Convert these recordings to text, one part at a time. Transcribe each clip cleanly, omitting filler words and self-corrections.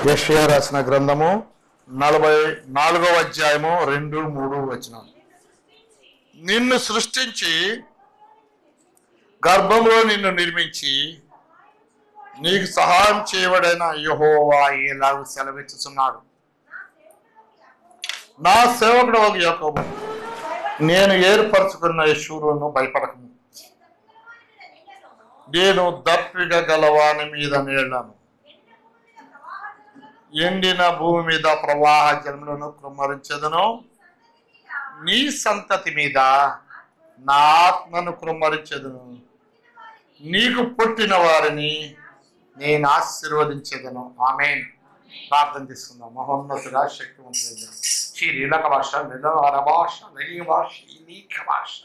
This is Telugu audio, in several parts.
యెషయా రాసిన గ్రంథము 44వ అధ్యాయము 2-3 వచనం. నిన్ను సృష్టించి గర్భంలో నిన్ను నిర్మించి నీకు సహాయం చేయబడైన యెహోవా ఇలాగూ సెలవిచ్చుచున్నాడు. నా సేవకుడు యాకోబు, నేను ఏర్పరచుకున్న యెషూరును భయపడకము. నేను దప్పిక గలవాని మీద నీళ్లను, ఎండిన భూమి మీద ప్రవాహ జలములను కృమ్మరించదును. నీ సంతతి మీద నా ఆత్మను కృమ్మరించదును. నీకు పుట్టిన వారిని నేను ఆశీర్వదించేదను. ఆమేన్. ప్రార్థన తీసుకుందాం. మహోన్నతుడా, శక్తివంతుడా, శ్రీలక భాష, నిలవర భాష, నగీ భాష, నీక భాష,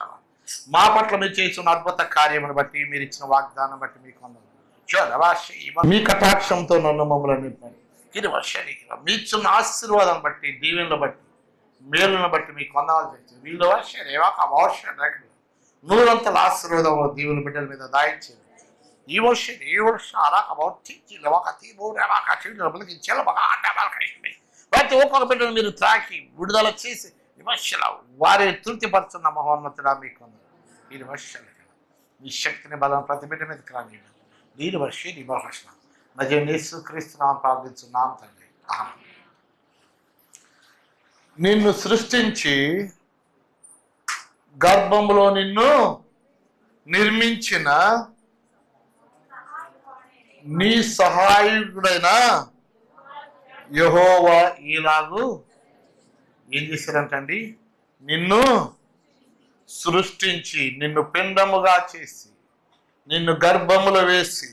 మా పట్ల మీరు చేస్తున్న అద్భుత కార్యమును బట్టి, మీరు ఇచ్చిన వాగ్దానం బట్టి మీకు వందనాలు. మీ కటాక్షంతో నన్ను మమ్మల్ని నింపండి. ఇది వర్షానికి మీ ఇచ్చిన ఆశీర్వాదాన్ని బట్టి, దీవెనలు బట్టి, మేలును బట్టి మీకు వందనాలు చేస్తుంది. వీళ్ళు వర్షాలు ఏవాక వర్షం లేకుండా నూరంతల ఆశీర్వాదం దీవుల బిడ్డల మీద దాయించేది. ఈ వర్షం అలాక ప్రతి ఒక్కొక్క బిడ్డను మీరు త్రాకి విడుదల చేసి విమర్శల వారి తృప్తిపరుచున్న మహోన్నతుడా మీకు వీరి వర్షాలు మీ శక్తిని బలం ప్రతి బిడ్డ మీద రాని వీరి వర్షి నీ భాష యేసుక్రీస్తునామమున ప్రార్థించున్నాం తండ్రి. ఆమేన్. నిన్ను సృష్టించి గర్భంలో నిన్ను నిర్మించిన నీ సహాయకుడైన యెహోవా ఇలాగూ ఏం చేశారంటండి? నిన్ను సృష్టించి, నిన్ను పిండముగా చేసి, నిన్ను గర్భములో వేసి,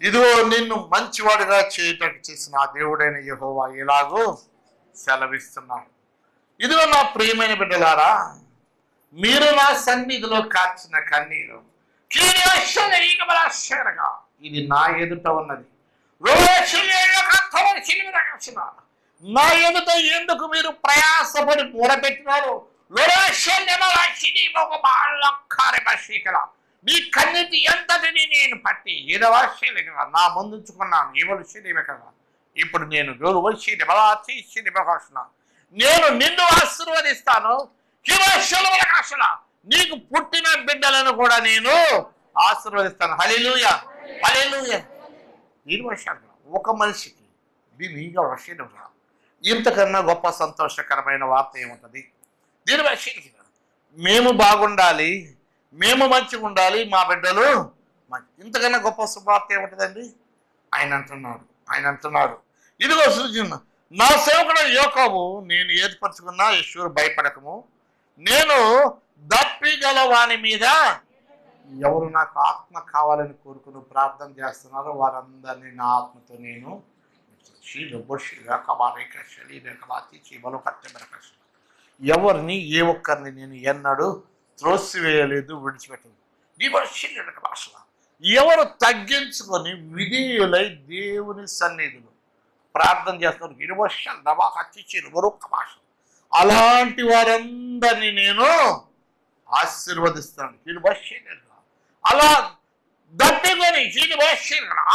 ఇదిగో నిన్ను మంచివాడిగా చేయటకు చేసిన ఆ దేవుడైన యెహోవా ఇలాగూ సెలవిస్తున్నాడు. ఇదిగో నా ప్రియమైన బిడ్డలారా, మీరు నా సన్నిధిలో కార్చిన కన్నీరు ఇది నా ఎదుట ఉన్నది. నా ఎదుట ఎందుకు మీరు ప్రయాసపడి మూడబెట్టినారు? మీ కన్నీటి ఎంతటిని నేను పట్టి ఏదవాశీలిగా నా ముందుంచుకున్నాను. ఏమలుగా ఇప్పుడు నేను నేను నిన్ను ఆశీర్వదిస్తాను. నీకు పుట్టిన బిడ్డలను కూడా నేను ఆశీర్వదిస్తాను. హల్లెలూయా, హల్లెలూయా. దీని వర్షాలు ఒక మనిషికి దీనిగా వర్షం రా, ఇంతకన్నా గొప్ప సంతోషకరమైన వార్త ఏముంటుంది? దీని వర్షానికి మేము బాగుండాలి, మేము మంచిగా ఉండాలి, మా బిడ్డలు ఇంతకన్నా గొప్ప శుభవార్త ఏముంటుందండి? ఆయన అంటున్నాడు ఇదిగో సృజన నా సేవకుడు యాకోబు, నేను ఏర్పరచుకున్న యెషూరు భయపడకము. నేను దప్పిగల వాని మీద ఎవరు నాకు ఆత్మ కావాలని కోరుకుని ప్రార్థన చేస్తున్నారో వారందరినీ నా ఆత్మతో నేను ఎవరిని ఏ ఒక్కరిని నేను ఎన్నడూ త్రోసివేయలేదు, విడిచిపెట్టలేదు. భాషలో ఎవరు తగ్గించుకొని విధేయులై దేవుని సన్నిధిలో ప్రార్థన చేస్తున్నారు, భాష అలాంటి వారందరినీ నేను ఆశీర్వదిస్తాను. అలా దప్పికొని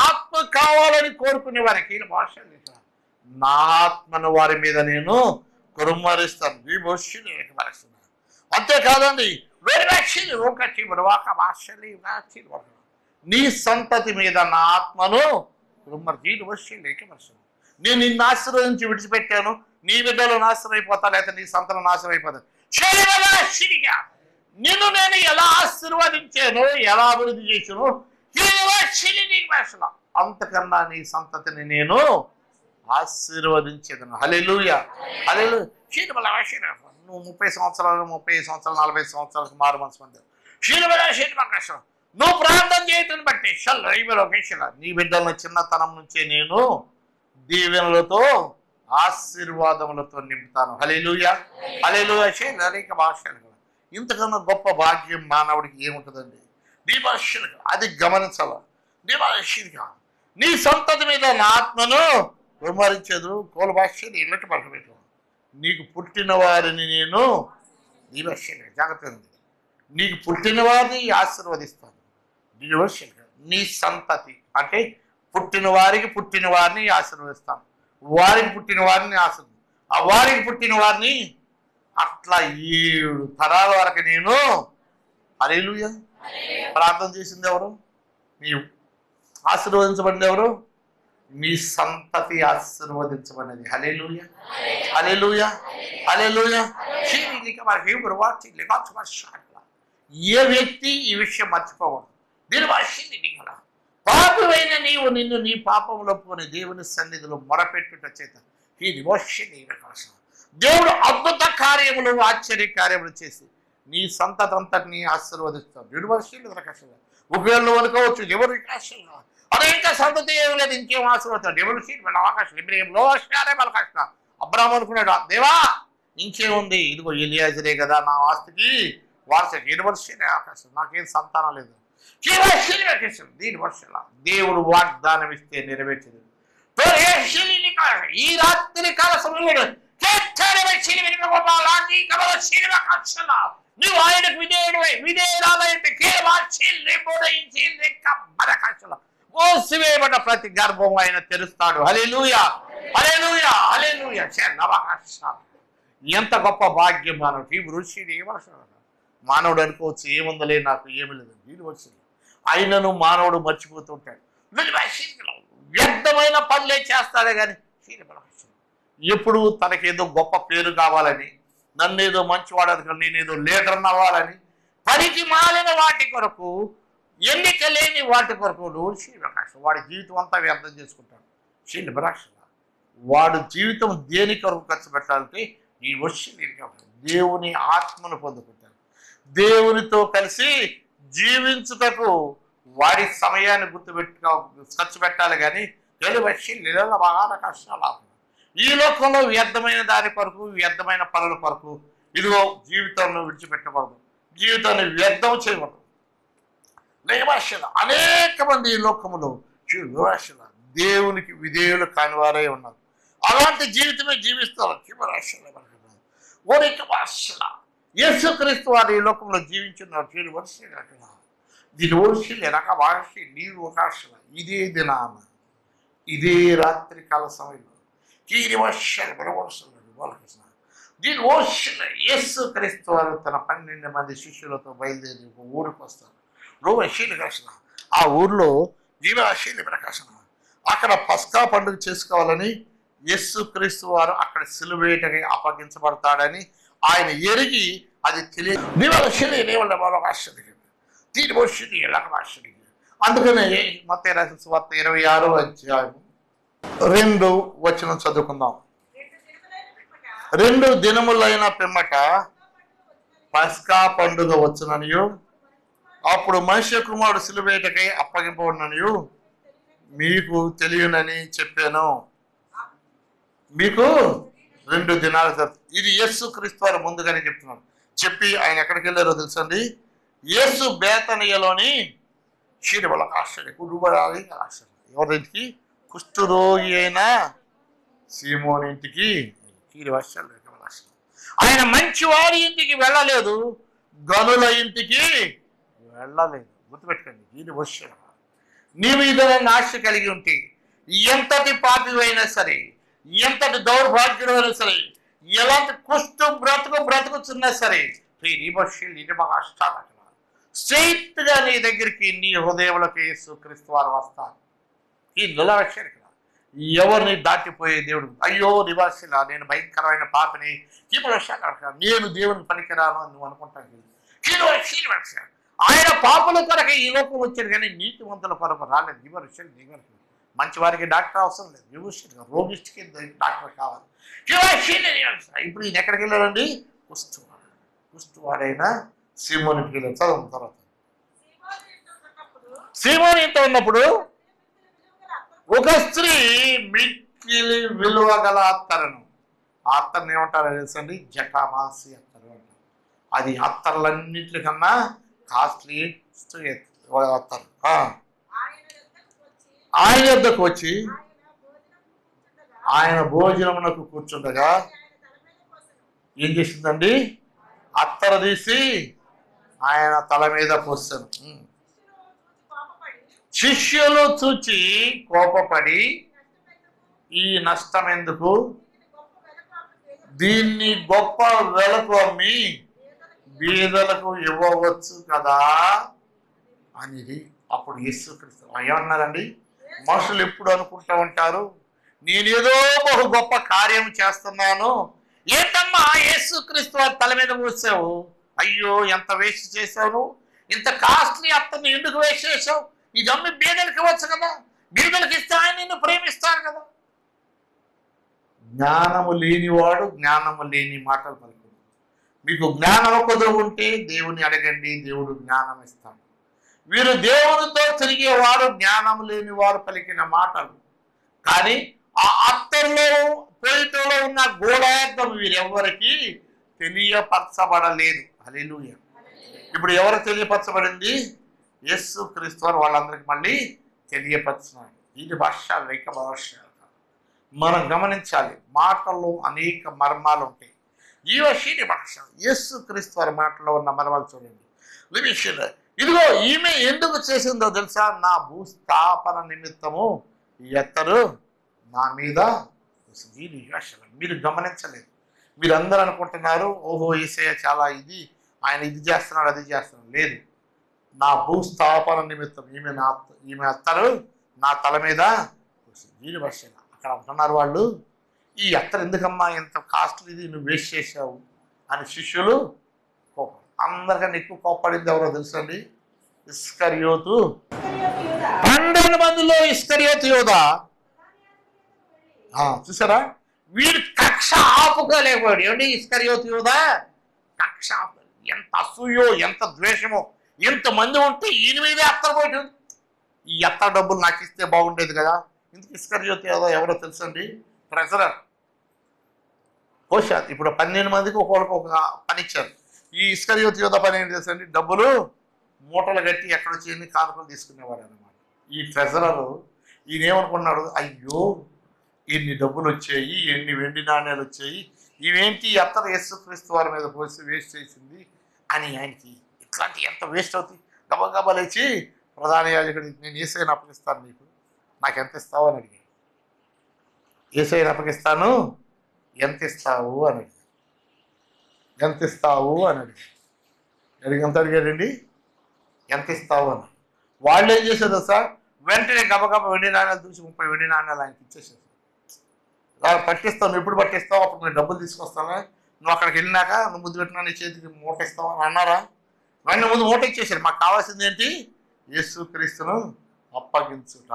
ఆత్మ కావాలని కోరుకునే వారికి నా ఆత్మను వారి మీద నేను కురుమరిస్తాను. అంతేకాదండి, నీ సంతతి మీద నా ఆత్మను నేను నిన్ను ఆశీర్వదించి విడిచిపెట్టాను. నీ బిడ్డలు నాశనం అయిపోతా, లేకపోతే నీ సంతానం నాశనం అయిపోతాను. నిన్ను నేను ఎలా ఆశీర్వదించాను, ఎలా అభివృద్ధి చేసాను, అంతకన్నా నీ సంతతిని నేను ఆశీర్వదించేదను. హల్లెలూయా, హల్లెలూయా. నువ్వు 30 సంవత్సరాలు 40 సంవత్సరాలకు మారు మనసు పొందావు. నువ్వు ప్రార్థన చేయటం బట్టి నీ బిడ్డలను చిన్నతనం నుంచే నేను దీవెనలతో ఆశీర్వాదములతో నింపుతాను. హల్లెలూయా, హల్లెలూయా. అనేక భాషలు ఇంతకన్నా గొప్ప భాగ్యం మానవుడికి ఏముంటుందండి? దీపాశీలుగా అది గమనించాల. దీపాశీలుగా నీ సంతతి మీద నా ఆత్మను విమరించదు. కోల భాష్యాన్ని ఇళ్ళకి పలకబెట్టు. నీకు పుట్టిన వారిని నేను దీపాశీలుగా జాగ్రత్త, నీకు పుట్టిన వారిని ఆశీర్వదిస్తాను. దీపాశీలుగా నీ సంతతి అంటే పుట్టిన వారిని ఆశీర్వదిస్తాను. వారికి పుట్టిన వారిని ఆశీర్వదించు. ఆ వారికి పుట్టిన వారిని అట్లా 7 తరాల వరకు నేను హల్లెలూయా. ప్రార్థన చేసింది ఎవరు? నీవు. ఆశీర్వదించబడింది ఎవరు? మీ సంతతి ఆశీర్వదించబడినది. హల్లెలూయా, హల్లెలూయా, హల్లెలూయా. ఏ వ్యక్తి ఈ విషయం మర్చిపోవద్దు. దీని వర్షింది నీకు పాపమైన నీవు నిన్ను నీ పాపంలో పోని దేవుని సన్నిధిలో మొరపెట్టుట చేత ఇది వర్షిని కోసం దేవుడు అద్భుత కార్యములు ఆశ్చర్య కార్యములు చేసి నీ సంతతి అంతటిని ఆశీర్వదిస్తాడు. దేవుడు వర్షిని రకషంగా ఒకవేళ నువ్వు అనుకోవచ్చు ఎవరు రకషంగా అదే ఇంకా సంతతి ఏమి లేదు, ఇంకేం ఆశీర్వదిస్తాడు. ఎవరు వీళ్ళ అవకాశం ఇబ్రహీంలో వాళ్ళ కష్టం. అబ్రాహ్మ అనుకున్నాడు, దేవా ఇంకేముంది, ఇదిగో ఎలియాజరే కదా నా ఆస్తికి వారసకి. ఏడు వర్షం అవకాశం, నాకేం సంతానం లేదు. దీని వర్షాల దేవుడు వాగ్దానం ఇస్తే నెరవేర్చదు. ఈ రాత్రి కాల సమయంలో నువ్వు ఆయనకు విధేయురాలైతే మోసివేయబడ్డ ప్రతి గర్భం ఆయన తెరుస్తాడు. హల్లెలూయా, హల్లెలూయా, హల్లెలూయా. ఎంత గొప్ప భాగ్యం మానవుడు. ఈ ఋషిని మానవుడు అనుకోవచ్చు ఏముందలే నాకు ఏమి లేదు. వీడు వచ్చింది ఆయనను మానవుడు మర్చిపోతుంటాడు. వ్యర్థమైన పనులే చేస్తాడే కానీ ఎప్పుడు తనకేదో గొప్ప పేరు కావాలని, నన్ను ఏదో మంచివాడని, నేనేదో లీడర్ అవ్వాలని, పనికి మాలిన వాటి కొరకు, ఎన్నిక లేని వాటి కొరకు వాడి జీవితం అంతా వ్యర్థం చేసుకుంటాడు. వాడు జీవితం దేని కొరకు ఖర్చు పెట్టాలంటే ఈ వచ్చి దేవుని ఆత్మను పొందుకుంటాడు. దేవునితో కలిసి జీవించుటకు వాడి సమయాన్ని ఖర్చు పెట్టాలి కానీ బాగా కష్టాలు. ఈ లోకంలో వ్యర్థమైన దాని కొరకు, వ్యర్థమైన పనుల కొరకు ఇదిగో జీవితాన్ని విడిచిపెట్టకూడదు, జీవితాన్ని వ్యర్థం చేయకూడదు. అనేక మంది ఈ లోకములో దేవునికి విధేయులు కానివారై ఉన్నారు. అలాంటి జీవితమే జీవిస్తారు. యేసుక్రీస్తు వారు ఈ లోకంలో జీవించున్నారు. దీని ఓర్షి రక వార్షి నీరు ఒకర్షణ ఇదే దినాన ఇదే రాత్రి కాల సమయంలో దీని వర్షాలు బలవరుస్తున్నాడు. దీని ఓర్షిన యేసుక్రీస్తు వారు తన 12 మంది శిష్యులతో బయలుదేరి ఒక ఊరికి వస్తారు. లోశీలి కృష్ణ ఆ ఊర్లో జీవశీలి ప్రకాశన అక్కడ పస్కా పండుగ చేసుకోవాలని యేసుక్రీస్తు వారు అక్కడ సిలువేటకి అప్పగించబడతాడని ఆయన ఎరిగి అది తెలియదు. దీవశీలి దేవుళ్ళ ఆశ్చర్యం దీని వర్షిని ఎలా ఆశ్చర్యం. అందుకనే మత్తయి రాసిన సువార్త 26వ అధ్యాయం 2వ వచనం చదువుకుందాం. 2 దినములైన పిమ్మట పస్కా పండుగ వచ్చుననియు అప్పుడు మనుష్య కుమారుడు సిలువేటకై అప్పగింపబడిననియు మీకు తెలియనని చెప్పాను. మీకు 2 దినాల తర్వాత ఇది యేసుక్రీస్తు వారు ముందుగానే చెప్తున్నాడు. చెప్పి ఆయన ఎక్కడికి వెళ్ళారో తెలుసండి. యేసు బేతనియలోని శీలబల ఆశ్చర్య కుటుంబాలి ఆశ్చర్యం. ఎవరింటికి? కుష్ఠరోగి అయిన సీమోని ఇంటికి. ఆయన మంచివారి ఇంటికి వెళ్ళలేదు, గనుల ఇంటికి వెళ్ళలేదు. గుర్తుపెట్టుకోండి. దీని వర్షం నీవు ఇదైనా ఆశ కలిగి ఉంటే ఎంతటి పాపివైనా సరే, ఎంతటి దౌర్భాగ్యుడైనా సరే, ఎలాంటి కుష్టు బ్రతుకుతున్నా సరే స్ట్రైట్ గా నీ దగ్గరికి నీ హృదయంలోకి యేసుక్రీస్తు వారు వస్తారు. ఈ నిలవక్షరిక ఎవరిని దాటిపోయే దేవుడు అయ్యో నివాసిలా నేను భయంకరమైన పాపని నేను దేవుని పనికిరాను అని నువ్వు అనుకుంటాను. ఆయన పాపుల కొరకు ఈ లోకం వచ్చాడు కానీ నీతివంతుల కొరకు రాలేదు. దివరు మంచి వారికి డాక్టర్ అవసరం లేదు, విభూషణ రోగిస్ట్కి డాక్టర్ కావాలి. ఇప్పుడు ఈయన ఎక్కడికి వెళ్ళారండి? కుష్ఠవాడైన సీమోనికి వెళ్ళారు. చదువు తర్వాత సీమోని ఇంత ఉన్నప్పుడు ఒక స్త్రీ మిక్కిలి విలువ గల అత్తరును, ఆ అత్తరుని ఏమంటారో తెలుసండి? జటామాసి అత్తరు అంటారు. అది అత్తర్లన్నింటికన్నా కాస్ట్లీ అత్తరు. ఆయన వద్దకు వచ్చి ఆయన భోజనమునకు కూర్చుండగా ఏం చేసిందండి? అత్తర తీసి ఆయన తల మీద పోస్తాను. శిష్యులు చూచి కోపపడి ఈ నష్టం ఎందుకు, దీన్ని గొప్ప వెలకు అమ్మి బీదలకు ఇవ్వవచ్చు కదా అనేది. అప్పుడు యేసుక్రీస్తు ఏమన్నారండి? మనుషులు ఎప్పుడు అనుకుంటూ ఉంటారు, నేనేదో బహు గొప్ప కార్యం చేస్తున్నాను. ఏంటమ్మా యేసుక్రీస్తు వారి తల మీద పోసావు? అయ్యో ఎంత వేస్ట్ చేశావు, ఇంత కాస్ట్లీ అత్తని ఎందుకు వేస్ట్ చేసావు? ఇది అమ్మి బీదలకు ఇవ్వచ్చు కదా, బీదలకు ఇస్తే ఆయన నిన్ను ప్రేమిస్తారు కదా. జ్ఞానము లేనివాడు జ్ఞానము లేని మాటలు పలుకు. మీకు జ్ఞానం ఒకరు ఉంటే దేవుని అడగండి, దేవుడు జ్ఞానం ఇస్తాడు. వీరు దేవునితో తిరిగేవారు జ్ఞానం లేని వారు పలికిన మాటలు. కానీ ఆ అత్తర్లో పోయిటలో ఉన్న గూఢార్థం వీరెవ్వరికి తెలియపరచబడలేదు. హల్లెలూయా. ఇప్పుడు ఎవరు తెలియపరచబడింది? యేసుక్రీస్తు వారు వాళ్ళందరికీ మళ్ళీ తెలియపరుచున్నాడు. ఇది భాష లేక భాష. మనం గమనించాలి, మాటల్లో అనేక మర్మాలు ఉంటాయి. ఈ విషయాన్ని భాష యేసుక్రీస్తు వారి మాటలో ఉన్న మర్మాలు చూడండి. ఇదిగో ఈమె ఎందుకు చేసిందో తెలుసా? నా భూస్థాపన నిమిత్తము ఎత్తరు నా మీద. మీరు గమనించలేదు. మీరు అందరూ అనుకుంటున్నారు, ఓహో యేసయ్య చాలా ఇది, ఆయన ఇది చేస్తున్నాడు అది చేస్తున్నాడు. లేదు, నా భూస్థాపన నిమిత్తం ఈమె అత్తరు నా తల మీద. దీని భాష అక్కడ అంటున్నారు వాళ్ళు, ఈ అత్తరు ఎందుకమ్మా ఎంత కాస్ట్లీ ఇది నువ్వు వేస్ట్ చేసావు అని శిష్యులు కోపం. అందరికన్నా ఎక్కువ కోపడింది ఎవరో తెలుసండి? ఇస్కరియోతు. 12 మందిలో ఇస్కరియోతు యోధా. చూసారా, వీడు కక్ష ఆపుకోలేకపోయాడు. ఏమండి ఇస్కరియోతు యోధా కక్ష ఆపు. ఎంత అసూయో ఎంత ద్వేషమో, ఎంతమంది ఉంటే ఈయన మీదే అత్తరపోయాడు. ఈ అత్త డబ్బులు నాకు ఇస్తే బాగుండేది కదా. ఇందుకు ఇస్కరియోతు యోధా ఎవరో తెలుసండి? ట్రెజరర్. కోశాత్. ఇప్పుడు 12 మందికి ఒక్కొక్కరికి ఒక పని ఇచ్చారు. ఈ ఇస్కరియోతు యోధా పని ఏం చేసండి? డబ్బులు మూటలు కట్టి ఎక్కడ వచ్చి కానుకలు తీసుకునేవాడు అనమాట. ఈ ట్రెజరర్ ఈయన ఏమనుకున్నాడు, అయ్యో ఎన్ని డబ్బులు వచ్చాయి, ఎన్ని వెండి నాణ్యాలు వచ్చాయి, ఇవేంటి అత్తర యేసుక్రీస్తు వారి మీద పోసి వేస్ట్ చేసింది అని ఆయనకి ఇట్లాంటి ఎంత వేస్ట్ అవుతుంది. గబగబా లేచి ప్రధాన యాజకుడికి, నేను యేసయ్యను అప్పగిస్తాను, నీకు నాకు ఎంత ఇస్తావు అని అడిగాడు. యేసయ్యను అప్పగిస్తాను, ఎంత ఇస్తావు అని అడిగాడు. ఎంత ఇస్తావు అని అడిగాడు. ఎంత అడిగాడండి? ఎంత ఇస్తావు అని. వాళ్ళు ఏం చేసేది సార్, వెంటనే గబగబ వెండి నాణ్యాలు చూసి 30 వెండి నాణ్యాలు ఆయనకి ఇచ్చేసేది. పట్టిస్తావు, నువ్వు ఎప్పుడు పట్టిస్తావు, అప్పుడు నేను డబ్బులు తీసుకొస్తాను, నువ్వు అక్కడికి వెళ్ళినాక నువ్వు ముద్దు పెట్టినా నీ చేతికి మూట ఇస్తావు అని అన్నారా? వెంటనే ముందు మూట ఇచ్చేసారు. మాకు కావాల్సింది ఏంటి? యేసుక్రీస్తును అప్పగించుట.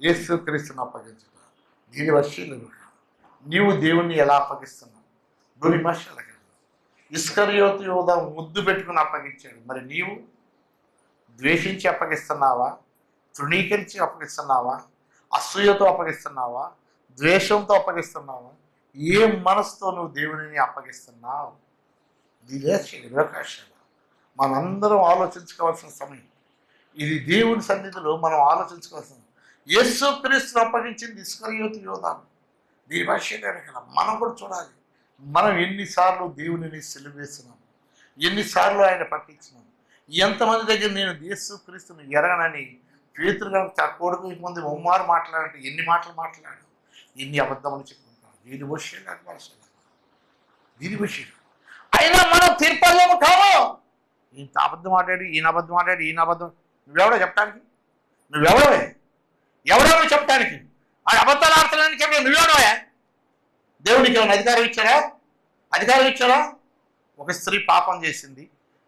యేసుక్రీస్తును అప్పగించుట. దీని వర్షీలు నీవు దేవుణ్ణి ఎలా అప్పగిస్తున్నావు? గురి భాషలు కాదు. ఇస్కరియోతు యోధా ముద్దు పెట్టుకుని అప్పగించాడు. మరి నీవు ద్వేషించి అప్పగిస్తున్నావా? తృణీకరించి అప్పగిస్తున్నావా? అసూయతో అప్పగిస్తున్నావా? ద్వేషంతో అప్పగిస్తున్నావా? ఏ మనసుతో నువ్వు దేవునిని అప్పగిస్తున్నావు? వివకాశాలు మనందరం ఆలోచించుకోవాల్సిన సమయం ఇది. దేవుని సన్నిధిలో మనం ఆలోచించుకోవాల్సిన, యేసుక్రీస్తును అప్పగించింది ఇస్కరియోతు యోధా. దీని భాష మనం కూడా చూడాలి. మనం ఎన్నిసార్లు దేవునిని సిలువేస్తున్నాం, ఎన్నిసార్లు ఆయన పట్టించినాం. ఎంతమంది దగ్గర నేను యేసుక్రీస్తును ఎరగనని పేతురు గారు కొడుకు ముందు ముమ్మారు మాట్లాడంటే ఎన్ని మాటలు మాట్లాడు, ఎన్ని అబద్ధములు చెప్పుకుంటాం. దీని విషయం నాకు భాష దీని విషయం అయినా మనం తీర్పలేము కావు. ఇంత అబద్ధం ఆడాడు, ఈయన అబద్ధం ఆడాడు, ఈయన అబద్ధం. నువ్వెవడో చెప్పడానికి? నువ్వెవడవే? ఎవడో చెప్పడానికి? ఆ అబద్ధాలు ఆడుతున్నానికి చెప్పి నువ్వెవడవే? దేవుడికి ఏమైనా అధికారం ఇచ్చారా? అధికారం ఇచ్చారా? ఒక స్త్రీ పాపం చేసింది,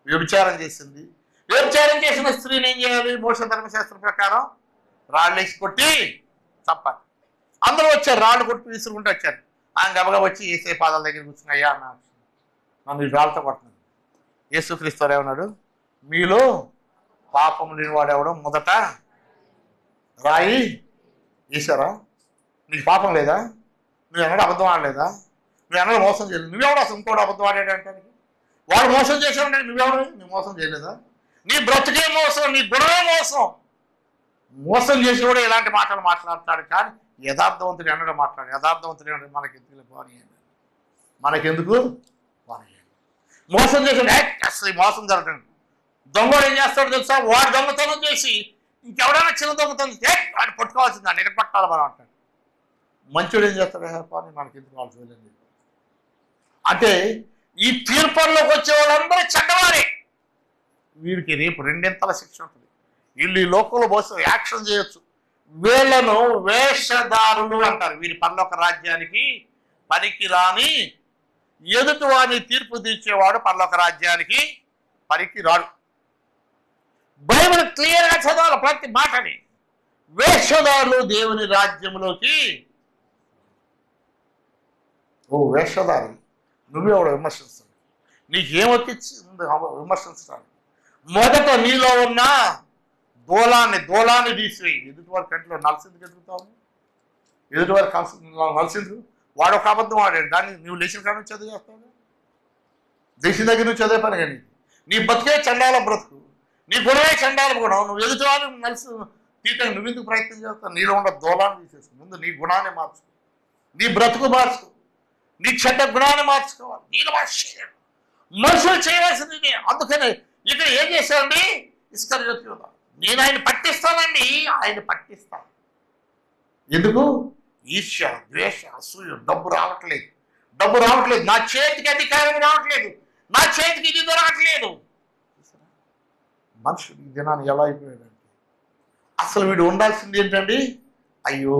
వ్యభిచారం చేసింది. వ్యభిచారం చేసిన స్త్రీని ఏం చేయాలి? మోస ధర్మశాస్త్రం ప్రకారం రాళ్ళేసి కొట్టి చంపాలి. అందరూ వచ్చారు, రాళ్ళు కొట్టి విసురుకుంటూ వచ్చారు. ఆయన గబగబా వచ్చి యేసయ్య పాదాల దగ్గర కూర్చుని, అయ్యా నన్ను రాళ్ళతో కొడుతున్నాను. యేసుక్రీస్తు వారు ఏమన్నాడు? మీలో పాపం లేనివాడు ఎవడో మొదట రాయి వేశారా? నీకు పాపం లేదా? నువ్వు ఎన్నడూ అబద్ధం ఆడలేదా? నువ్వు ఎన్నడూ మోసం చేయలేదు. నువ్వెవడు అసలు ఇంకోటి అబద్ధం ఆడాడు అంటే? వాడు మోసం చేశాడు, నువ్వెవడు? నువ్వు మోసం చేయలేదా? నీ బ్రతుకే మోసం, నీ గుణమే మోసం. మోసం చేసి కూడా ఇలాంటి మాటలు మాట్లాడతాడు. కానీ యథార్థవంతుడు ఎన్నడూ మాట్లాడు. యథార్థవంతుడు ఏమంటే మనకెందుకు పోనీ, మనకెందుకు పోనీ. మోసం చేసాడు, అసలు మోసం జరగండి. దొంగడు ఏం చేస్తాడు తెలుసా? వాడు దొంగతనం చేసి ఇంకెవడైనా చిన్న దొంగతనం చేస్తే వాడు పట్టుకోవాల్సింది, దాన్ని ఎరగొట్టాలి మనం అంటాడు. మంచోడు ఏం చేస్తాడు? పని మనకి ఎందుకు వాళ్ళు చూడలేదు. అంటే ఈ తీర్పుల్లోకి వచ్చే వాళ్ళందరూ చెడ్డవారే. వీరికి రేపు రెండింతల శిక్ష ఉంటుంది. వీళ్ళు ఈ లోకంలో బస్సు యాక్షన్ చేయొచ్చు. వీళ్ళను వేషధారులు అంటారు. వీరి పరలోక రాజ్యానికి పనికి రాని, ఎదుటి వారిని తీర్పు తీర్చేవాడు పరలోక రాజ్యానికి పనికి రాడు. బైబిల్ క్లియర్గా చదవాలి ప్రతి మాటని. వేషధారులు దేవుని రాజ్యంలోకి. ఓ వేషధారి, నువ్వెవడు విమర్శిస్తావు? నీకేమొచ్చి విమర్శించడానికి? మొదట నీలో ఉన్న దూలాన్ని తీసివేయి. ఎదుటివారి కంటిలో నలసిందుకు ఎదుగుతావు. ఎదుటివారి నలసిందు వాడు ఒక అబద్ధం వాడాడు, దాన్ని నువ్వు లేచిన కాడ నుంచి చదివేస్తావు. దేశం దగ్గర నుంచి చదివే పని కానీ నీ బతుకే చండాల బ్రతుకు, నీ గుణమే చండాల గుణం. నువ్వు ఎదుటివారు నలిసి తీయటానికి నువ్వెందుకు ప్రయత్నం చేస్తావు? నీలో ఉన్న దూలాన్ని తీసేసుకో. ముందు నీ గుణాన్ని మార్చుకో, నీ బ్రతుకు మార్చుకో, నీ చెడ్డ గుణాన్ని మార్చుకోవాలి. నీళ్ళు మార్చేయాలి. మనుషులు చేయవలసింది ఇదే. అందుకనే ఇక్కడ ఏం చేశారండి? ఇస్కరియోతు యూదా, నేను ఆయన పట్టిస్తానండి, ఆయన పట్టిస్తాను. ఎందుకు? ఈర్ష్య, ద్వేష, అసూయ. డబ్బు రావట్లేదు, నా చేతికి అధికారం రావట్లేదు, నా చేతికి ఇది దొరకట్లేదు. మనుషుడు ఈ దినాన్ని ఎలా అయిపోయాడంటే, అసలు వీడు ఉండాల్సింది ఏంటండి? అయ్యో,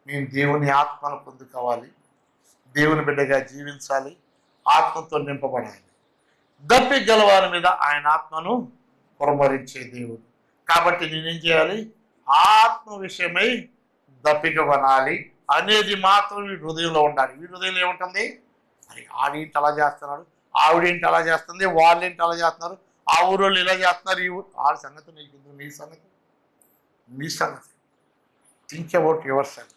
నేను దేవుని ఆత్మను పొందుకోవాలి, దేవుని బిడ్డగా జీవించాలి, ఆత్మతో నింపబడాలి. దప్పిక గలవారి మీద ఆయన ఆత్మను కురమరించే దేవుడు. కాబట్టి నేనేం చేయాలి? ఆత్మ విషయమై దప్పిక కొనాలి అనేది మాత్రం వీడి హృదయంలో ఉండాలి. వీడి హృదయంలో ఏముంటుంది? మరి ఆడేంటి అలా చేస్తున్నాడు, ఆవిడేంటి అలా చేస్తుంది, వాళ్ళేంటి అలా చేస్తున్నారు, ఆ ఊరోళ్ళు ఇలా చేస్తున్నారు, ఈ ఊరు. వాళ్ళ సంగతి నీకు, నీ సంగతి. Think about your self.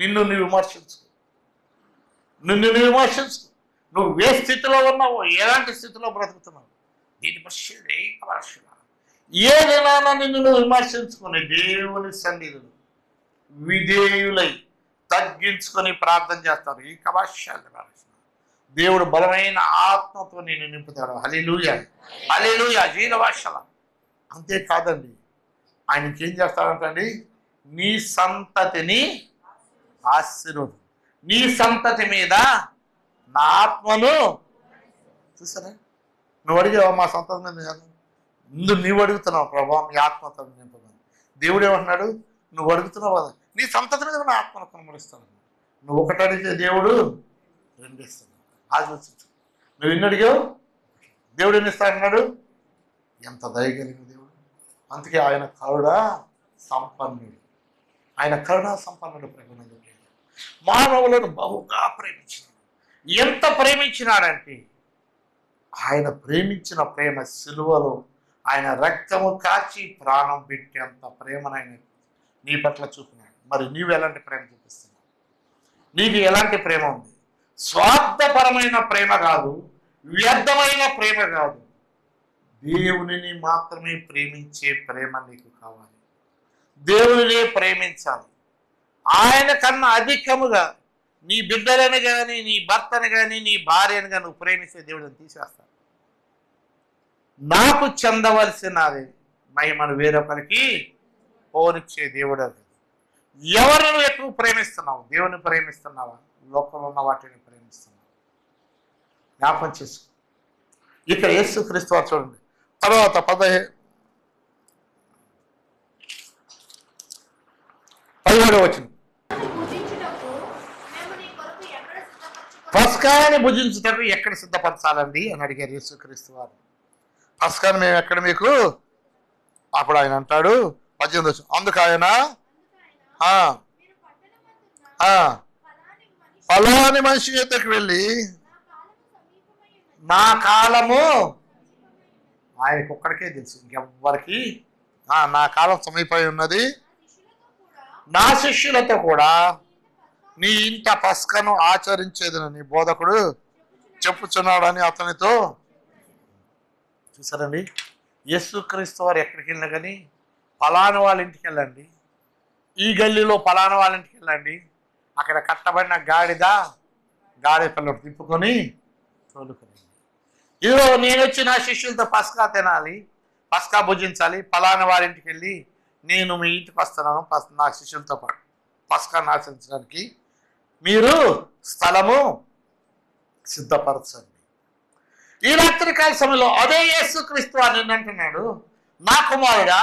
నిన్ను నువ్వు విమర్శించుకో. నువ్వు ఏ స్థితిలో ఉన్నావో, ఎలాంటి స్థితిలో బ్రతుకుతున్నావు, దీని వర్ష ఏ దినాన నిన్ను నువ్వు విమర్శించుకొని దేవుని సన్నిధిలో విధేయులై తగ్గించుకొని ప్రార్థన చేస్తారు. ఈ కవాశాలు దేవుడు బలమైన ఆత్మతో నేను నింపుతాడు. హల్లెలూయా, జీవవాశాల. అంతేకాదండి, ఆయనకి ఏం చేస్తాడంటండి? నీ సంతతిని ఆశీర్వదం, నీ సంతతి మీద నా ఆత్మను. చూసారా? నువ్వు అడిగావా మా సంతతి మీద కాదు, ముందు నీవు అడుగుతున్నావు, ప్రభావ మీ ఆత్మతో నింపమని. దేవుడు ఏమంటున్నాడు? నువ్వు అడుగుతున్నావు కదా, నీ సంతతి మీద నా ఆత్మను కనుమరిస్తాను. నువ్వు ఒకటి అడిగితే దేవుడు రెండు ఇస్తాడు. ఆలోచించు, నువ్వు ఎన్ని అడిగావు, దేవుడు ఎన్ని ఇస్తాడన్నాడు? ఎంత దయగలిగిన దేవుడు. అందుకే ఆయన కరుణా సంపన్నుడు, ప్రేమనందు మానవులను బహుగా ప్రేమించినాడు. ఎంత ప్రేమించినాడంటే, ఆయన ప్రేమించిన ప్రేమ సిలువలో ఆయన రక్తము కాచి ప్రాణం పెట్టేంత ప్రేమనైన నీ పట్ల చూపినాడు. మరి నీవు ఎలాంటి ప్రేమ చూపిస్తున్నావు? నీకు ఎలాంటి ప్రేమ ఉంది? స్వార్థపరమైన ప్రేమ కాదు, వ్యర్థమైన ప్రేమ కాదు, దేవునిని మాత్రమే ప్రేమించే ప్రేమ నీకు కావాలి. దేవునినే ప్రేమించాలి. ఆయన కన్నా అధికముగా నీ బిడ్డలను కానీ, నీ భర్తను కానీ, నీ భార్యను కానీ నువ్వు ప్రేమిస్తే దేవుడిని తీసేస్తాడు. నాకు చెందవలసినది మహిమను వేరొకరికి పోనిచ్చే దేవుడు అది. ఎవరిని ఎక్కువ ప్రేమిస్తున్నావు? దేవుని ప్రేమిస్తున్నావా? లోకంలో ఉన్న వాటిని ప్రేమిస్తున్నావా? జ్ఞాపకం చేసుకో. ఇక్కడ యేసుక్రీస్తు వారు చూడండి, తర్వాత 17వ వచనం, పస్కాని భుజించుటకు ఎక్కడ సిద్ధపరచాలండి అని అడిగారు యేసుక్రీస్తు వారు. పస్కాని మేము ఎక్కడ మీకు? అప్పుడు ఆయన అంటాడు 18వ వచనం, అందుకు ఆయన ఫలాని మనిషి చేతకు వెళ్ళి, నా కాలము ఆయనకు ఒక్కడికే తెలుసు, ఇంకెవ్వరికి. నా కాలం సమీపై ఉన్నది, నా శిష్యులతో కూడా నీ ఇంట పస్కను ఆచరించేదని నీ బోధకుడు చెప్పుచున్నాడని అతనితో. చూసారండి, యేసుక్రీస్తు వారు ఎక్కడికి వెళ్ళినా కానీ పలానా వాళ్ళ ఇంటికి వెళ్ళండి, ఈ గల్లీలో పలానా వాళ్ళ ఇంటికి వెళ్ళండి, అక్కడ కట్టబడిన గాడిద పిల్లలు తిప్పుకొని తోలుకొని, ఇదిగో నేను వచ్చి నా శిష్యులతో పస్కా తినాలి, పస్కా భుజించాలి, పలానా వారి ఇంటికి వెళ్ళి నేను మీ ఇంటికి వస్తున్నాను నా శిష్యులతో పాటు. పస్కాను ఆచరించడానికి మీరు స్థలము సిద్ధపరచండి. ఈ రాత్రికాల సమయంలో అదే యేసుక్రీస్తు అని అంటున్నాడు, నా కుమారుడా,